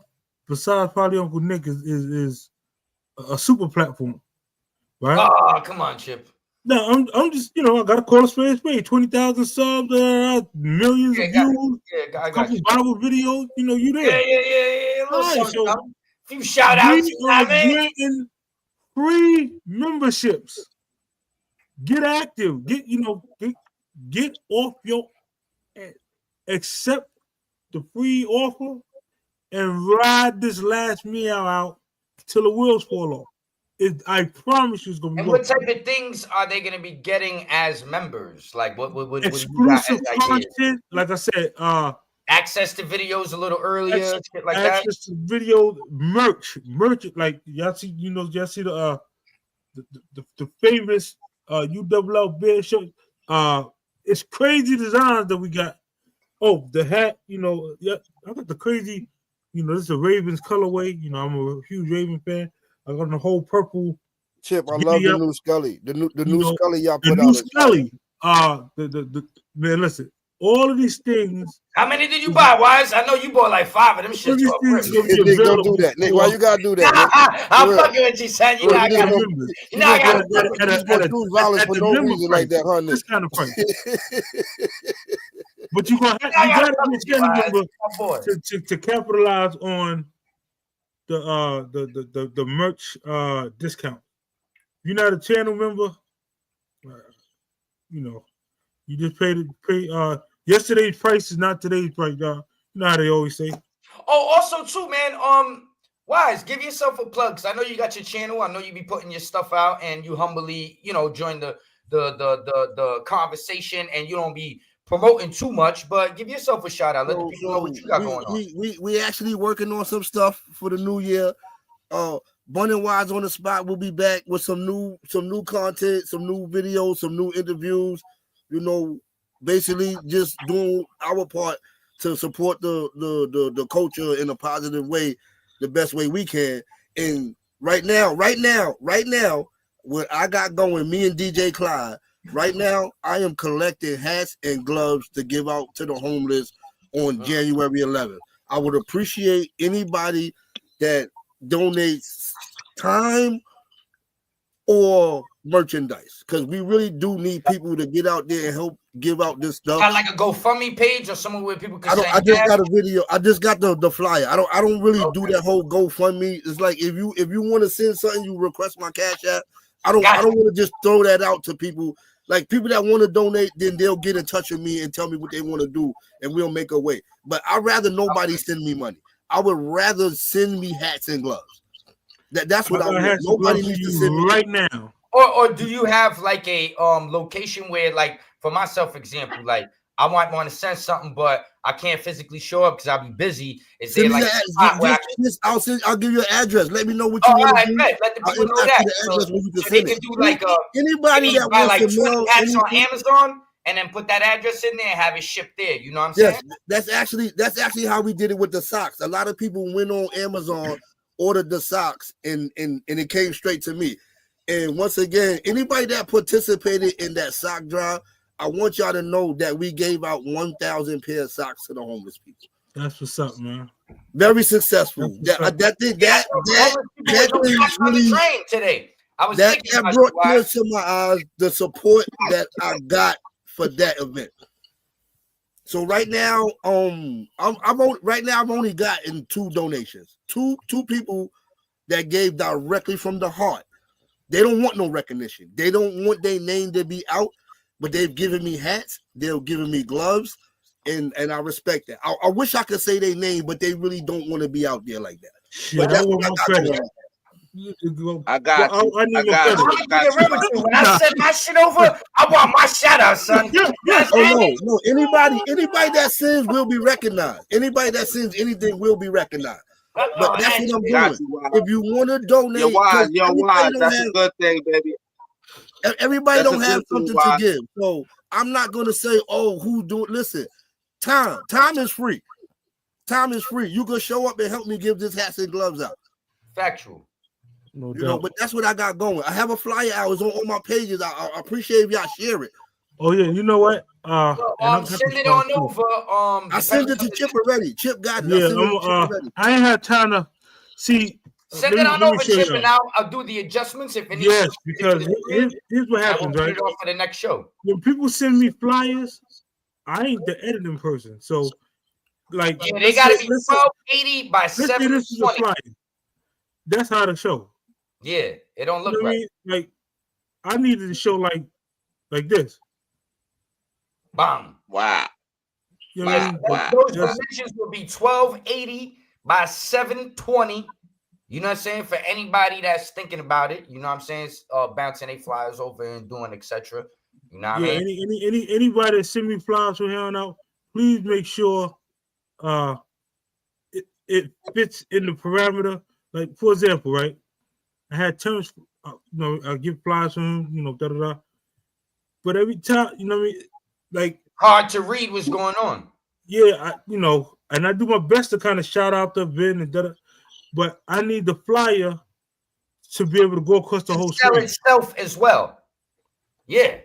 besides probably Uncle Nick, is a super platform. Right?
Oh, come on, Chip.
No, I'm just, I gotta call a spade a spade. 20,000 subs, millions of views,
I got
couple
you.
Bible videos, you there.
Yeah.
Right, so
a few shout outs.
We are getting free memberships. Get active. Get off your accept the free offer and ride this last meow out till the wheels fall off. I promise you it's gonna be.
And what type of things are they gonna be getting as members? Like what
exclusive content? Like I said,
access to videos a little earlier, shit like that.
Access to video merch, like y'all see, y'all see the famous UWL bear shirt. It's crazy designs that we got. Oh, the hat, I got the crazy, this is a Ravens colorway. I'm a huge Raven fan. I got the whole purple.
Chip, I love the new Scully. The new Scully y'all put out.
The new Scully. Man, listen. All of these things.
How many did you buy, Wise? I know you bought like 5 of them shit.
Nick, don't do that. Nick, why you gotta do that?
I'm fucking with you, son. You know I gotta
remember. I gotta do violence for no reason like that, huh, Nick?
This kind of price. But you gotta be a member to capitalize on the merch discount. If you're not a channel member, you just pay yesterday's price is not today's price, y'all. You know how they always say.
Oh, also too, man. Wise, give yourself a plug, because I know you got your channel. I know you be putting your stuff out, and you humbly, join the conversation, and you don't be promoting too much, but give yourself a shout out. Let the people know what you got going on.
We actually working on some stuff for the new year. Bun and Wise on the spot will be back with some new content, some new videos, some new interviews. Basically just doing our part to support the culture in a positive way, the best way we can. And right now, what I got going, me and DJ Clyde, right now, I am collecting hats and gloves to give out to the homeless on January 11th. I would appreciate anybody that donates time or merchandise, because we really do need people to get out there and help give out this stuff.
Got like a GoFundMe page or somewhere where people can
I just got a video. I just got the flyer. I don't really do that whole GoFundMe. It's like if you want to send something, you request my Cash App. I don't want to just throw that out to people. Like people that want to donate, then they'll get in touch with me and tell me what they want to do, and we'll make a way. But I'd rather nobody send me money. I would rather send me hats and gloves. That's what I want. Nobody needs to send me
right now.
Or do you have like a location where, like, for myself, example, like I might want to send something, but I can't physically show up because I'll be busy. Is there like
I'll give you an address. Let me know what you want to do.
Let the people know that. So they can do like
anybody that wants to know
hats on Amazon and then put that address in there and have it shipped there. You know what I'm saying?
That's actually how we did it with the socks. A lot of people went on Amazon, ordered the socks, and it came straight to me. And once again, anybody that participated in that sock drive, I want y'all to know that we gave out 1,000 pair of socks to the homeless people.
That's what's up, man.
Very successful. That
today.
That brought tears to my eyes. The support that I got for that event. So right now, I've only gotten 2 donations. Two people that gave directly from the heart. They don't want no recognition. They don't want their name to be out, but they've given me hats. They've given me gloves, and I respect that. I wish I could say their name, but they really don't want to be out there like that.
Shit,
But
I
that's
want
what
my
I got
credit.
going on.
I got you.
I need
I
my
got
credit.
you.
I'm gonna get real with you. When I send my shit over, I want my shout out, son. You know what
Oh
I'm saying?
no. Anybody that sins will be recognized. Anybody that sins anything will be recognized. But that's what I'm
Got
doing.
you, Wise.
If you want to donate,
Yo, Wise,
'cause
yo,
everybody
Wise.
don't
That's
have
a good thing, baby.
everybody
That's
don't
a
have
good thing,
something to
Wise.
give. So I'm not gonna say, oh, who do it. Listen, time is free. Time is free. You can show up and help me give this hats and gloves out.
Factual.
No
You know,
doubt.
but that's what I got going. I have a flyer out. It's on all my pages. I appreciate if y'all share it.
Oh yeah, you know what? And I got
Send
this
it on
too.
over.
I sent it to Chip already. Chip got it. I
Yeah,
sent it to Chip already.
I ain't had time to see.
Send it on
let me
over,
show
Chip,
y'all.
and I'll do the adjustments if it needs.
Yes, because here's what
I will
happens,
put
right?
it off for the next show.
When people send me flyers, I ain't the editing person. So, like,
Yeah, they gotta be
let's say-
1280 by
let's say this is a
720.
flyer. That's how to show.
Yeah, it don't look
You know what I
right.
mean? Like, I needed to show like this.
Bam.
Wow.
You know what I mean?
Wow.
Those
Just-
dimensions will be 1280 by 720. You know what I'm saying? For anybody that's thinking about it, you know what I'm saying? Bouncing their flyers over and doing etc. You know what I mean?
Anybody that send me flyers from here on out, please make sure it fits in the parameter. Like, for example, right? I had terms, I give flyers from him, da-da-da. But every time, you know what I mean? Like,
hard to read what's going on.
Yeah, and I do my best to kind of shout out the event and da-da. But I need the flyer to be able to go across the whole
sell
screen.
itself as well. Yeah.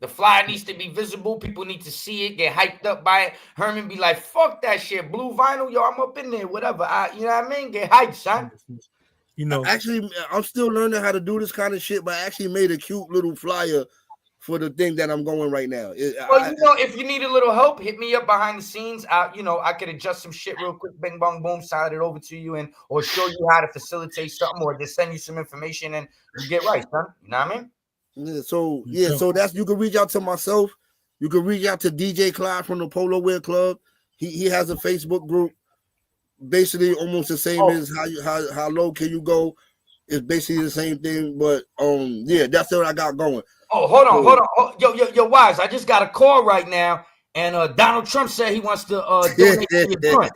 The flyer needs to be visible. People need to see it, get hyped up by it. Herman be like, fuck that shit. Blue vinyl, yo, I'm up in there, whatever. You know what I mean? Get hyped, son.
Actually, I'm still learning how to do this kind of shit, but I actually made a cute little flyer for the thing that I'm going right now.
If you need a little help, hit me up behind the scenes. I could adjust some shit real quick, bing, bong, boom, side it over to you, or show you how to facilitate something, or just send you some information and you get right, son. You know what I mean?
So that's, you can reach out to myself. You can reach out to DJ Clyde from the Polo Wear Club. He has a Facebook group, basically almost the same as how low can you go. It's basically the same thing, but that's what I got going.
Oh, hold on. Yo, Wise, I just got a call right now, and Donald Trump said he wants to donate to your joint.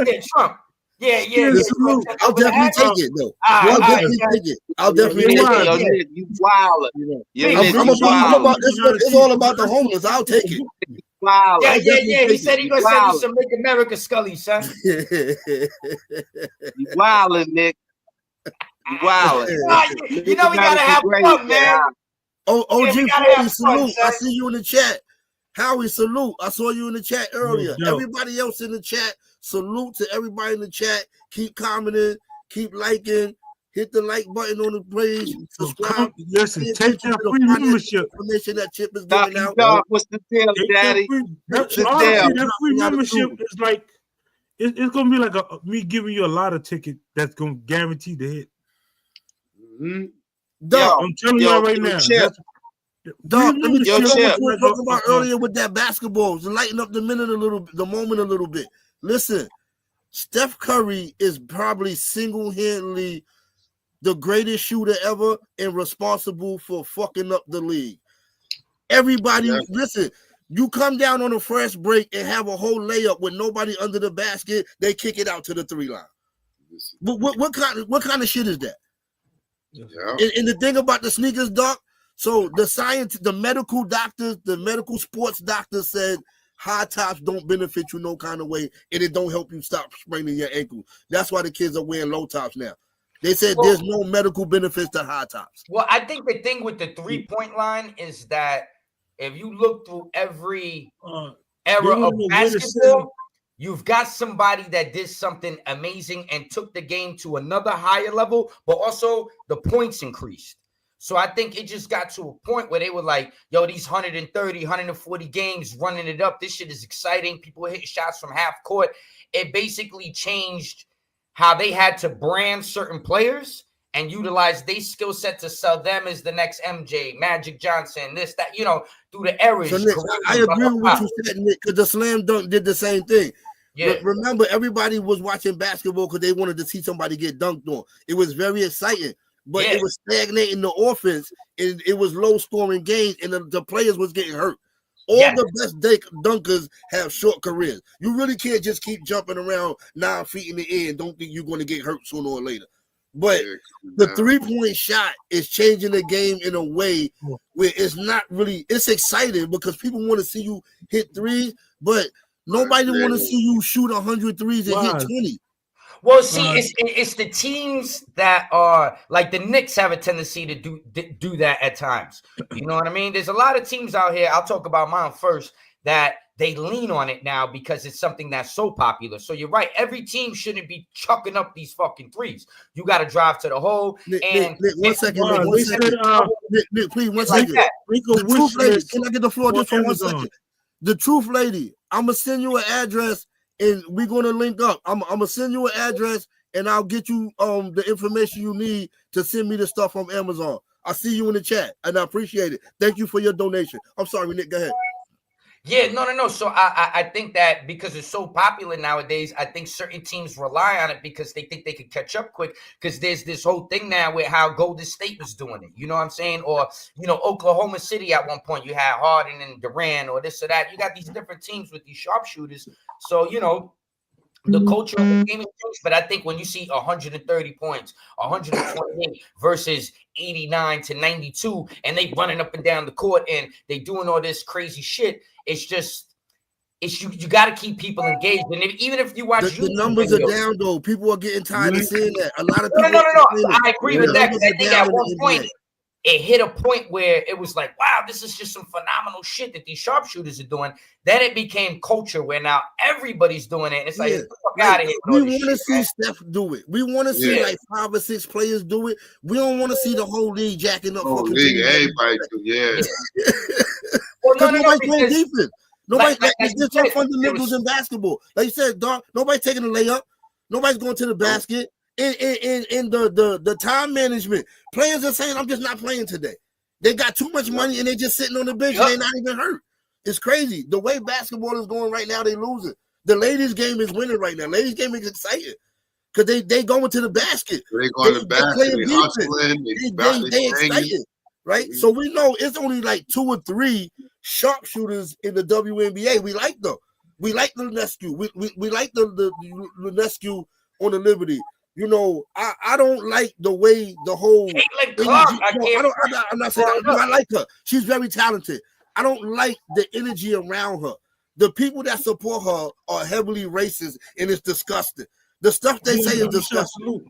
Yeah, Trump. Yeah.
I'll definitely take it, though. I'll definitely take it. I'll definitely take it.
You wild.
It's all about the homeless. I'll take it.
Wow.
Yeah. He said he's gonna send you some Make America Scully, son.
You wildin', Nick. You wildin'.
You know we gotta have fun, man.
OG Floyd, salute. I see you in the chat. Howie, salute. I saw you in the chat earlier. Everybody else in the chat, salute to everybody in the chat. Keep commenting, keep liking, hit the like button on the page, subscribe.
Listen, take that free membership.
Information that Chip is giving out.
What's the deal, Daddy?
That free membership is like, it's gonna be like me giving you a lotto ticket that's gonna guarantee the hit. I'm telling you right now.
Dog, let me tell you what we were talking about earlier with that basketball. To lighten up the moment a little bit. Listen, Steph Curry is probably single-handedly the greatest shooter ever and responsible for fucking up the league. Everybody, listen, you come down on a fresh break and have a whole layup with nobody under the basket, they kick it out to the 3 line. What kind of shit is that? Yeah. And the thing about the sneakers, Doc, so the medical doctors, the medical sports doctors said high tops don't benefit you no kind of way, and it don't help you stop spraining your ankle. That's why the kids are wearing low tops now. They said there's no medical benefits to high tops.
Well, I think the thing with the 3-point line is that if you look through every era of basketball, you've got somebody that did something amazing and took the game to another higher level, but also the points increased. So I think it just got to a point where they were like, yo, these 130, 140 games running it up. This shit is exciting. People hit shots from half court. It basically changed how they had to brand certain players. and utilize their skill set to sell them as the next MJ, Magic Johnson, this, that, you know, through the eras.
So Nick, I
Kareem, blah,
agree
blah,
with
blah.
what you said, Nick, because the slam dunk did the same thing.
Yeah.
Remember, everybody was watching basketball because they wanted to see somebody get dunked on. It was very exciting, but it was stagnating the offense, and it was low scoring games, and the players was getting hurt. All the best dunkers have short careers. You really can't just keep jumping around 9 feet in the air and don't think you're going to get hurt sooner or later. But the 3-point shot is changing the game in a way where it's not really, it's exciting because people want to see you hit threes, but nobody want to see you shoot 100 threes and hit 20.
Well, see, it's the teams that are like the Knicks have a tendency to do that at times. You know what I mean? There's a lot of teams out here. I'll talk about mine first, that they lean on it now because it's something that's so popular. So you're right. Every team shouldn't be chucking up these fucking threes. You got to drive to the hole.
Nick,
1
second. Nick, please, 1 second. The truth lady, can I get the floor just for 1 second? The truth lady, I'm going to send you an address and we're going to link up. I'm going to send you an address and I'll get you the information you need to send me the stuff from Amazon. I'll see you in the chat and I appreciate it. Thank you for your donation. I'm sorry, Nick, go ahead.
Yeah, no. So I think that because it's so popular nowadays, I think certain teams rely on it because they think they could catch up quick because there's this whole thing now with how Golden State was doing it. You know what I'm saying? Or, you know, Oklahoma City at one point, you had Harden and Durant or this or that. You got these different teams with these sharpshooters. So, you know, the culture of the game is changed, but I think when you see 130 points, 128 versus 89 to 92, and they running up and down the court and they doing all this crazy shit, it's just, you got to keep people engaged. And even if you watch
the numbers are down though, people are getting tired of seeing that. A lot of people.
No. I agree with that. I think at one point it hit a point where it was like, wow, this is just some phenomenal shit that these sharpshooters are doing. Then it became culture where now everybody's doing it. And it's like, get the fuck out of here.
We want to see Steph do it. We want to see like 5 or 6 players do it. We don't want to see the whole league jacking up.
Whole league, everybody do,
Well, nobody's playing defense. Nobody, there's some fundamentals in basketball. Like you said, dog, nobody's taking a layup. Nobody's going to the basket. In the time management, players are saying, I'm just not playing today. They got too much money and they're just sitting on the bench and they're not even hurt. It's crazy. The way basketball is going right now, they losing. The ladies' game is winning right now. Ladies' game is exciting because they going to the basket.
They going to the basket. They hustling.
They excited, right? So we know it's only like 2 or 3 sharpshooters in the WNBA. We like them. We like the Lunescu. We like the Lunescu on the Liberty. You know, I don't like the way the whole. I'm not saying I like her. She's very talented. I don't like the energy around her. The people that support her are heavily racist, and it's disgusting. The stuff they say is disgusting.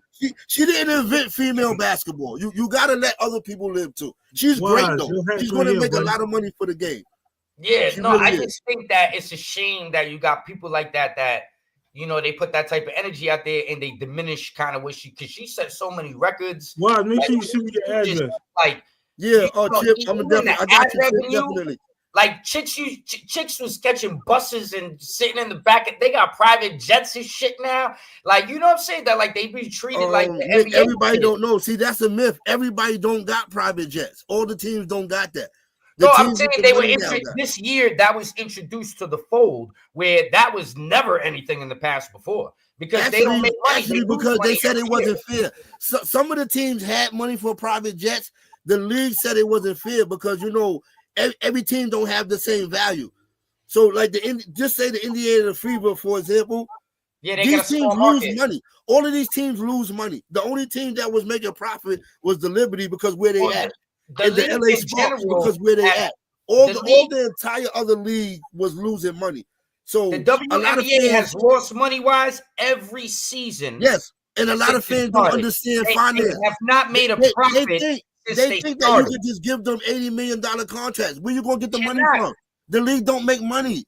She didn't invent female basketball. You got to let other people live too. She's great though. She's going to make a lot of money for the game.
Yeah, I just think that it's a shame that you got people like that. You know, they put that type of energy out there and they diminish kind of what because she set so many records.
Wow, make sure you send me your address.
Like,
Chip, I got you, Chip, definitely.
Like chicks was catching buses and sitting in the back. They got private jets and shit now. Like, you know what I'm saying? That like they be treated like the NBA.
Everybody don't know. See, that's a myth. Everybody don't got private jets. All the teams don't got that.
No, I'm saying they were this year. That was introduced to the fold, where that was never anything in the past before. Because they don't make money.
Because they said it wasn't fair. So, some of the teams had money for private jets. The league said it wasn't fair because, you know, every team don't have the same value. So, like just say the Indiana Fever, for example.
Yeah,
these teams lose money. All of these teams lose money. The only team that was making profit was the Liberty because where they at. And the LA Sparks because where they at. All the entire other league was losing money. So
the WNBA has lost money-wise every season.
Yes, and a lot of fans don't understand finance.
They have not made a profit.
They think that you could just give them $80 million contracts. Where you gonna get the money from? The league don't make money.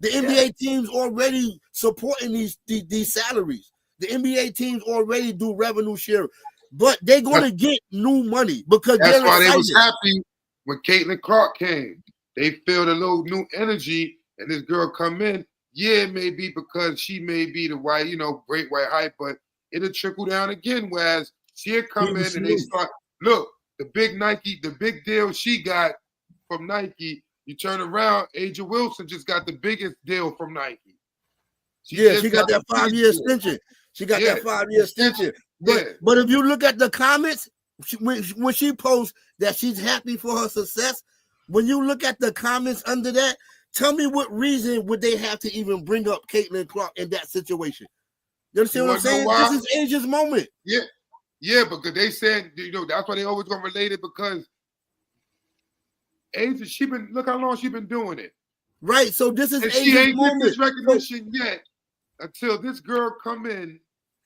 The NBA teams already supporting these salaries. The NBA teams already do revenue share. But they're going to get new money because
that's why they was happy when Caitlin Clark came. They feel a little new energy, and this girl come in. Yeah, it may be because she may be the white, great white hype, but it'll trickle down again. Whereas She'd come in and they start, look, the big Nike, the big deal she got from Nike. You turn around, Aja Wilson just got the biggest deal from Nike.
She got that 5-year extension. She got that 5-year extension. But if you look at the comments, when she posts that she's happy for her success, when you look at the comments under that, tell me what reason would they have to even bring up Caitlin Clark in that situation? You understand what I'm saying? This is Asia's moment.
Yeah, because they said, that's why they always gonna relate it, because Asia, look how long she been doing it.
Right. So this is Asia's
she ain't
moment.
Get this recognition yet until this girl come in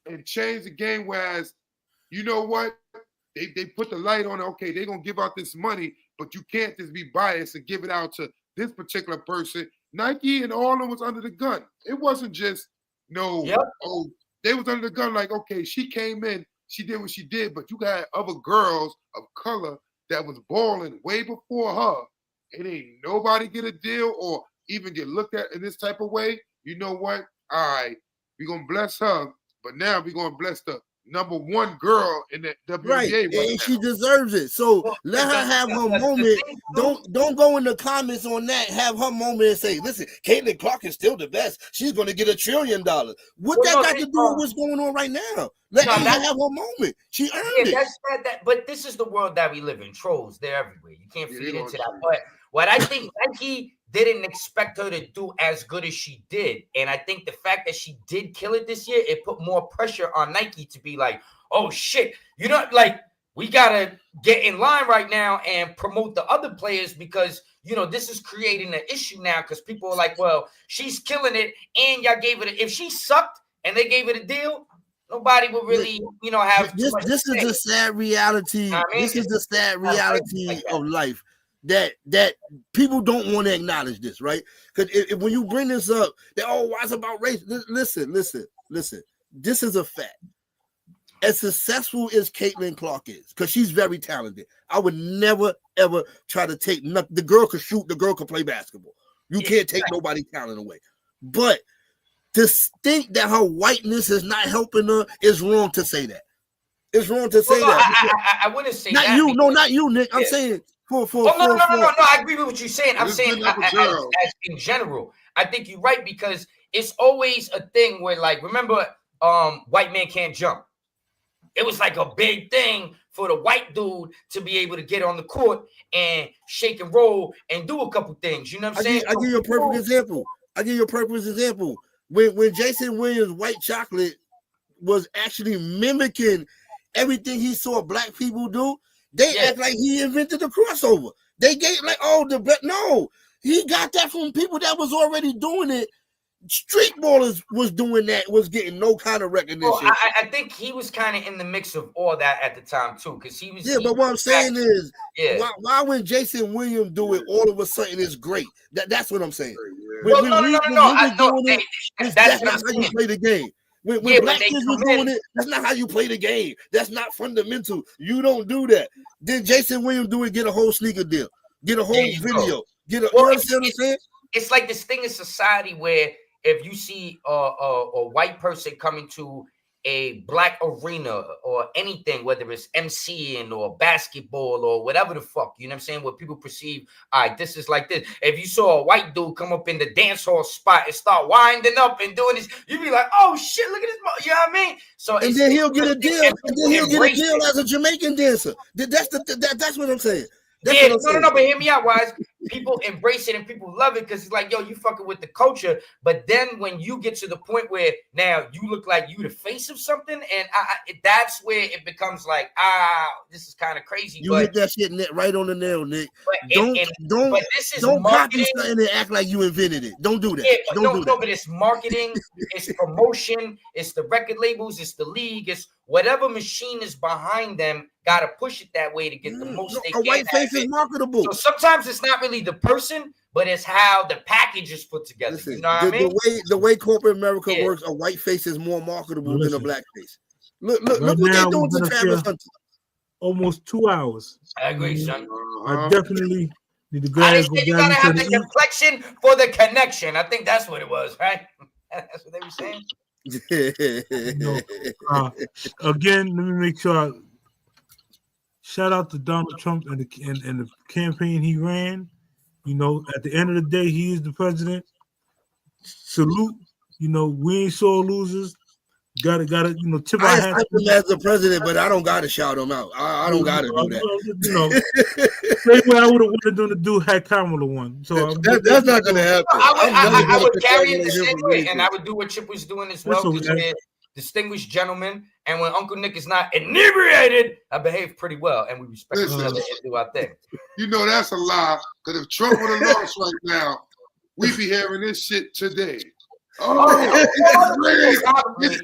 and change the game. Whereas, you know what? They put the light on it. Okay, they're gonna give out this money, but you can't just be biased and give it out to this particular person. Nike and all of them was under the gun. It wasn't just they was under the gun. Like, okay, she came in, she did what she did, but you got other girls of color that was balling way before her. It ain't nobody get a deal or even get looked at in this type of way. You know what? All right, we're gonna bless her, but now we're gonna bless the #1 girl in the WNBA.
Right, and she deserves it. So let her have her moment. Don't go in the comments on that. Have her moment and say, "Listen, Caitlin Clark is still the best. She's going to get $1 trillion." What that got to do with what's going on right now? Let her have her moment. She earned it.
But this is the world that we live in. Trolls, they're everywhere. You can't feed into that. But what I think Nike didn't expect her to do as good as she did. And I think the fact that she did kill it this year, it put more pressure on Nike to be like, oh shit, we gotta get in line right now and promote the other players, because this is creating an issue now, because people are like, well, she's killing it and y'all gave it if she sucked and they gave it a deal, nobody would really have
this is the sad reality. This is the sad reality of life. That people don't want to acknowledge this, right? Because when you bring this up, why it's about race? Listen. This is a fact. As successful as Caitlin Clark is, because she's very talented, I would never ever try to take the girl could shoot, the girl could play basketball. You can't take nobody's talent away. But to think that her whiteness is not helping her is wrong to say that. It's wrong to say that.
I wouldn't say
not
that.
Not you, Nick. I'm saying. No,
I agree with what you're saying. I'm saying as in general. I think you're right, because it's always a thing where, like, remember, white man can't jump. It was like a big thing for the white dude to be able to get on the court and shake and roll and do a couple things. You know what I'm saying?
I give you a perfect example. When Jason Williams' White Chocolate was actually mimicking everything he saw black people do, they act like he invented the crossover. They gave no, he got that from people that was already doing it. Street ballers was doing that, was getting no kind of recognition.
Well, I think he was kind of in the mix of all that at the time too, because he was.
Yeah, but what I'm saying is, why when Jason Williams do it, all of a sudden it's great. That's what I'm saying.
No.
That's not how you play the game. When black kids was doing it, that's not how you play the game. That's not fundamental. You don't do that. Then Jason Williams do it, get a whole sneaker deal, get a whole video, you understand what I'm saying?
It's like this thing in society where if you see a white person coming to a black arena or anything, whether it's MCing or basketball or whatever the fuck, you know what I'm saying, where people perceive, all right, this is like this. If you saw a white dude come up in the dance hall spot and start winding up and doing this, you'd be like, oh shit, look at this, you know what I mean? So
and then he'll get a deal, as a Jamaican dancer. That's what I'm saying.
But hear me out, Wise. People embrace it and people love it because it's like, yo, you fucking with the culture. But then when you get to the point where now you look like you the face of something, and that's where it becomes like, this is kind of crazy.
You hit that shit right on the nail, Nick. Don't copy something and act like you invented it. Don't do that.
Yeah, but it's marketing, it's promotion, it's the record labels, it's the league, it's whatever machine is behind them. Got to push it that way to get the most.
A white face is marketable.
So sometimes it's not really the person, but it's how the package is put together.
Listen,
you know what I mean?
The way corporate America works, a white face is more marketable than a black face. Look what they're doing to Travis Hunter.
Almost 2 hours.
I agree, son.
I definitely need to go.
I said you gotta have the complexion for the connection. I think that's what it was, right? That's what they were saying.
Again, let me make sure. Shout out to Donald Trump and the campaign he ran. At the end of the day, he is the president. Salute. We ain't sore losers. Gotta, tip our
I
hat.
accept him as the president, but I don't gotta shout him out. I don't gotta do that.
Same way I would have wanted them to do had Kamala won. So
that's not gonna happen.
I would carry it the same way, and I would do what Chip was doing as well. Because they're distinguished gentlemen, and when Uncle Nick is not inebriated, I behave pretty well, and we respect each other and do our thing.
That's a lie. Because if Trump would have lost right now, we'd be hearing this shit today.
It's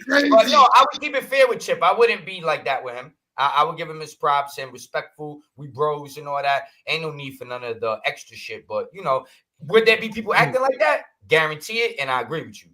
crazy. But no, I would keep it fair with Chip. I wouldn't be like that with him. I would give him his props and respectful. We bros and all that. Ain't no need for none of the extra shit. But would there be people acting like that? Guarantee it, and I agree with you.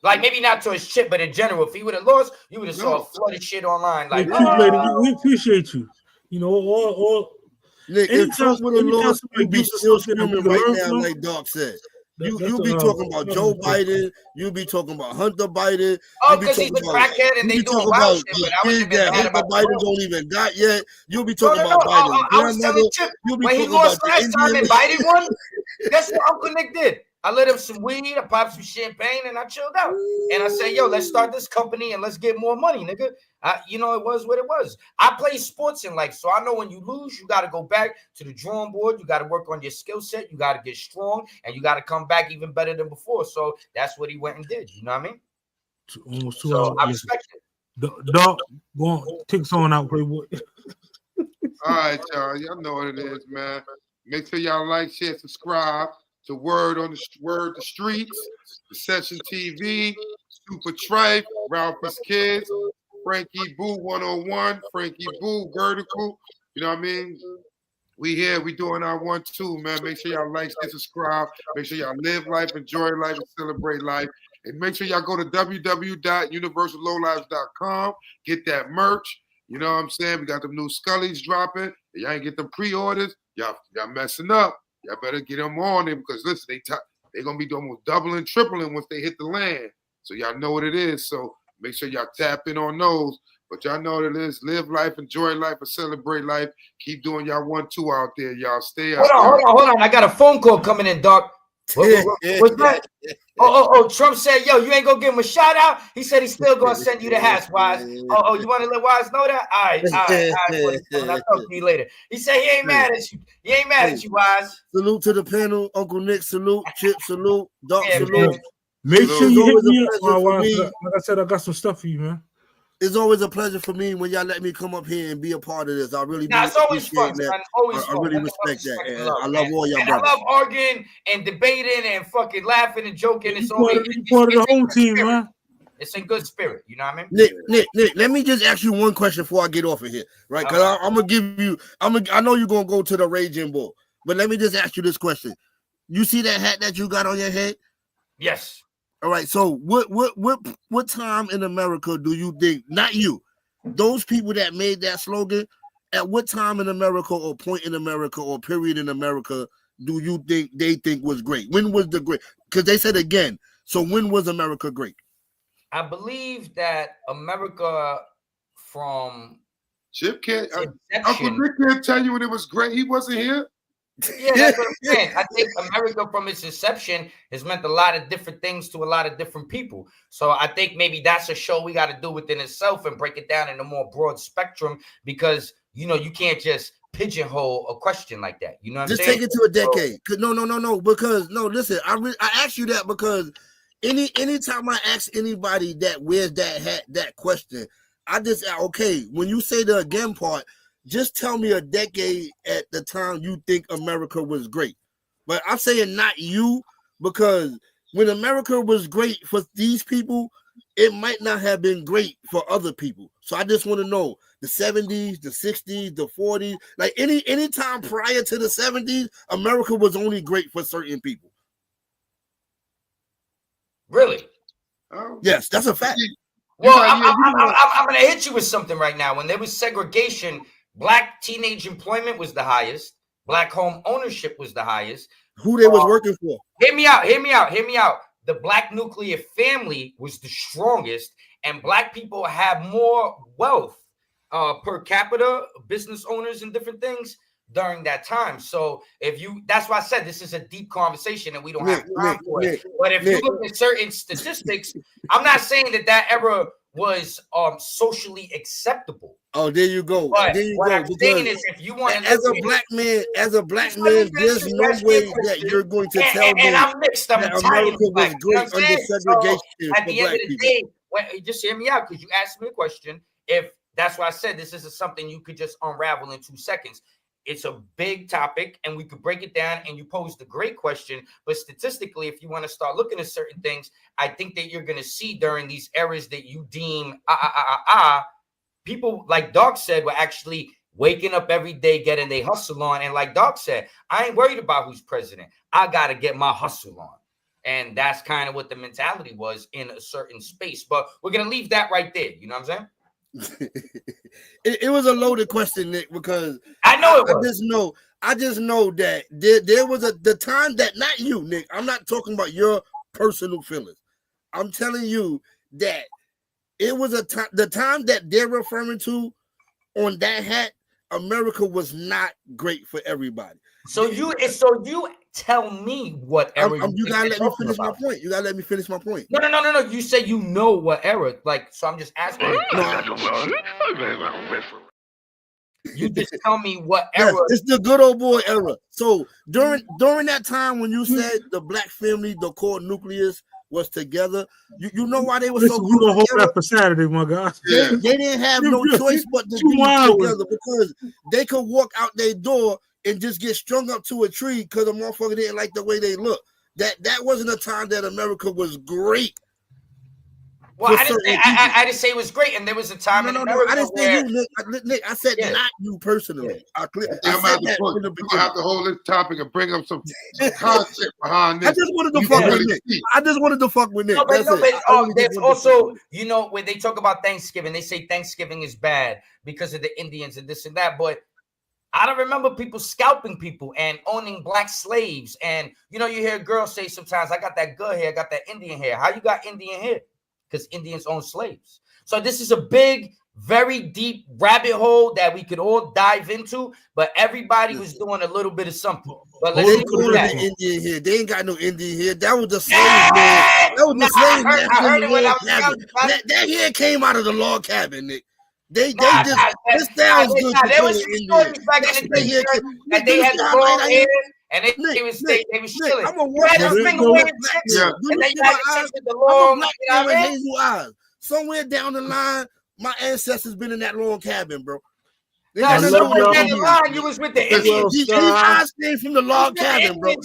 Like maybe not towards Chip, but in general, if he would have lost, you would have saw a flood of shit online. Like
we appreciate you.
Nick, if Trump would have lost, you'd be still screaming right now, like Doc said. You'll be talking about Joe Biden. You'll be talking about Hunter Biden.
Oh, because he's a crackhead and they doing wild shit. But I wouldn't
that Hunter Biden don't even got yet. You'll be talking about Biden.
I was telling Chip when he lost last time and Biden won. That's what Uncle Nick did. I lit him some weed, I popped some champagne, and I chilled out. And I said, yo, let's start this company and let's get more money, nigga. It was what it was. I play sports in life, so I know when you lose, you got to go back to the drawing board. You got to work on your skill set. You got to get strong, and you got to come back even better than before. So that's what he went and did. You know what I mean?
Almost 2
so
hours.
I respect it.
Dog, go on, take someone out, Playboy.
All right, y'all. Y'all know what it is, man. Make sure y'all like, share, subscribe to Word the Streets, the Session TV, Super Tripe, Ralphie's Kids, Frankie Boo 101, Frankie Boo Vertical. You know what I mean? We here, we doing our 1-2, man. Make sure y'all like, share, subscribe. Make sure y'all live life, enjoy life, and celebrate life. And make sure y'all go to www.universallowlives.com. Get that merch. You know what I'm saying? We got them new Scullies dropping. If y'all ain't get them pre-orders, y'all messing up. Y'all better get them on there because listen, they're gonna be almost doubling, tripling once they hit the land. So y'all know what it is. So make sure y'all tap in on those. But y'all know what it is. Live life, enjoy life, and celebrate life. Keep doing y'all 1-2 out there. Y'all stay out.
Hold on. I got a phone call coming in, Doc. What's that? Oh, Trump said, yo, you ain't gonna give him a shout out. He said he's still gonna send you the hats, Wise. Oh, you want to let Wise know that? All right. I'll talk to you later. He said he ain't mad at you. He ain't mad at you, Wise.
Salute to the panel, Uncle Nick. Salute, Chip. Salute, Doc. Salute.
Make sure you hit me up. Like I said, I got some stuff for you, man.
It's always a pleasure for me when y'all let me come up here and be a part of this. I really do.
It's always fun.
That. I really respect that. And I love all y'all.
I love arguing and debating and fucking laughing and joking. It's
part of the whole team, man.
It's in good spirit. You know what I mean?
Nick, let me just ask you one question before I get off of here, right? Because I'm gonna give you. I know you're gonna go to the Raging Bull, but let me just ask you this question. You see that hat that you got on your head?
Yes.
All right, so what time in America do you think, not you, those people that made that slogan, at what time in America or point in America or period in America do you think they think was great? When was the great? Because they said again, so when was America great?
I believe that America from
Chip can't, Uncle Nick can't tell you when it was great. He wasn't here.
Yeah, that's what I'm saying. I think America from its inception has meant a lot of different things to a lot of different people. So I think maybe that's a show we got to do within itself and break it down in a more broad spectrum because, you can't just pigeonhole a question like that. You know what I'm saying?
Just take it to a decade. No. Because, listen, I asked you that because anytime I ask anybody that wears that hat, that question, I just, okay, when you say the again part, just tell me a decade at the time you think America was great. But I'm saying not you, because when America was great for these people, it might not have been great for other people. So I just want to know the 70s, the 60s, the 40s, like any time prior to the 70s, America was only great for certain people.
Really?
Yes, that's a fact.
Well, I'm going to hit you with something right now. When there was segregation, Black teenage employment was the highest. Black home ownership was the highest.
Who they was working for?
Hear me out. the black nuclear family was the strongest, and black people have more wealth per capita, business owners and different things during that time. So that's why I said this is a deep conversation and we don't have time for it. But if you look at certain statistics, I'm not saying that era was socially acceptable.
Oh, there you go.
But
there you
what
go.
I'm saying is, if you want to,
as a black man, there's no way that you're going to tell me.
And I'm mixed. I'm Italian.
America was great under segregation.
So at the end of the day, just hear me out, because you asked me a question. If that's why I said this isn't something you could just unravel in 2 seconds. It's a big topic, and we could break it down. And you posed a great question. But statistically, if you want to start looking at certain things, I think that you're going to see during these eras that you deem people, like Doc said, were actually waking up every day, getting their hustle on. And like Doc said, I ain't worried about who's president. I got to get my hustle on. And that's kind of what the mentality was in a certain space. But we're going to leave that right there. You know what I'm saying?
It was a loaded question, Nick, because
I know it was.
I just know that there was the time that, not you, Nick, I'm not talking about your personal feelings. I'm telling you that it was the time that they're referring to on that hat. America was not great for everybody. So you
tell me what era.
You gotta let me finish my point. You gotta let me finish my point.
No. You say you know what era. Like, so I'm just asking. You just tell me what era.
Yes, it's the good old boy era. So during that time when you said the black family, the core nucleus was together, you know why they were so
good together? Hold that for Saturday, my guys.
They didn't have no choice but to be together, because they could walk out their door and just get strung up to a tree because the motherfucker didn't like the way they look. That wasn't a time that America was great.
Well, I didn't say it was great, and there was a time in America.
I didn't say you, Nick. I said not you personally.
I'm gonna have to hold this topic and bring up some concept behind this.
I just wanted to fuck with Nick. I just wanted to fuck with Nick.
There's also, when they talk about Thanksgiving, they say Thanksgiving is bad because of the Indians and this and that. But I don't remember people scalping people and owning black slaves. And you hear girls say sometimes, "I got that good hair, I got that Indian hair." How you got Indian hair? Because Indians own slaves. So this is a big, very deep rabbit hole that we could all dive into, but everybody was doing a little bit of something. But let's
do that. Indian hair. They ain't got no Indian hair. That was the slave man. That was the slave man. I heard it when I was young. That hair came out of the log cabin, Nick. This sounds good.
There was some stories back in the day that they had the long hair. And they was chilling. I'm
a hazel eyes. Somewhere down the line, my ancestors been in that long cabin, bro.
Down the line, you was with the Indians.
These eyes came from the log cabin, bro.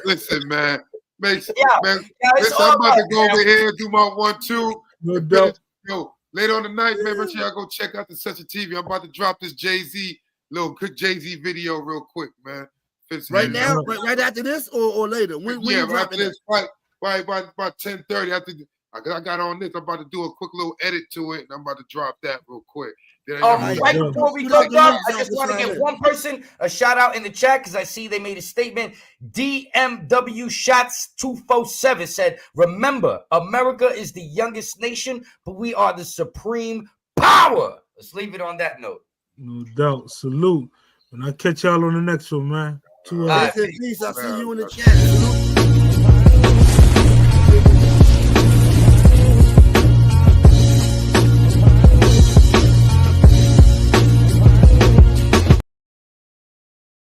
Listen, man. I'm about to go over here and do my 1-2.
No doubt.
Yo, later on tonight, man, make sure y'all go check out the Session TV. I'm about to drop this little quick Jay-Z video real quick, man.
Right now, right after this, or later? When you dropping this?
Right about 10:30. I got on this. I'm about to do a quick little edit to it, and I'm about to drop that real quick.
Right before we go, Doc, I just want to give one person a shout out in the chat because I see they made a statement. DMW Shots 247 said, "Remember, America is the youngest nation, but we are the supreme power." Let's leave it on that note.
No doubt. Salute. And I'll catch y'all on the next one, man.
Peace. I'll see you in the chat.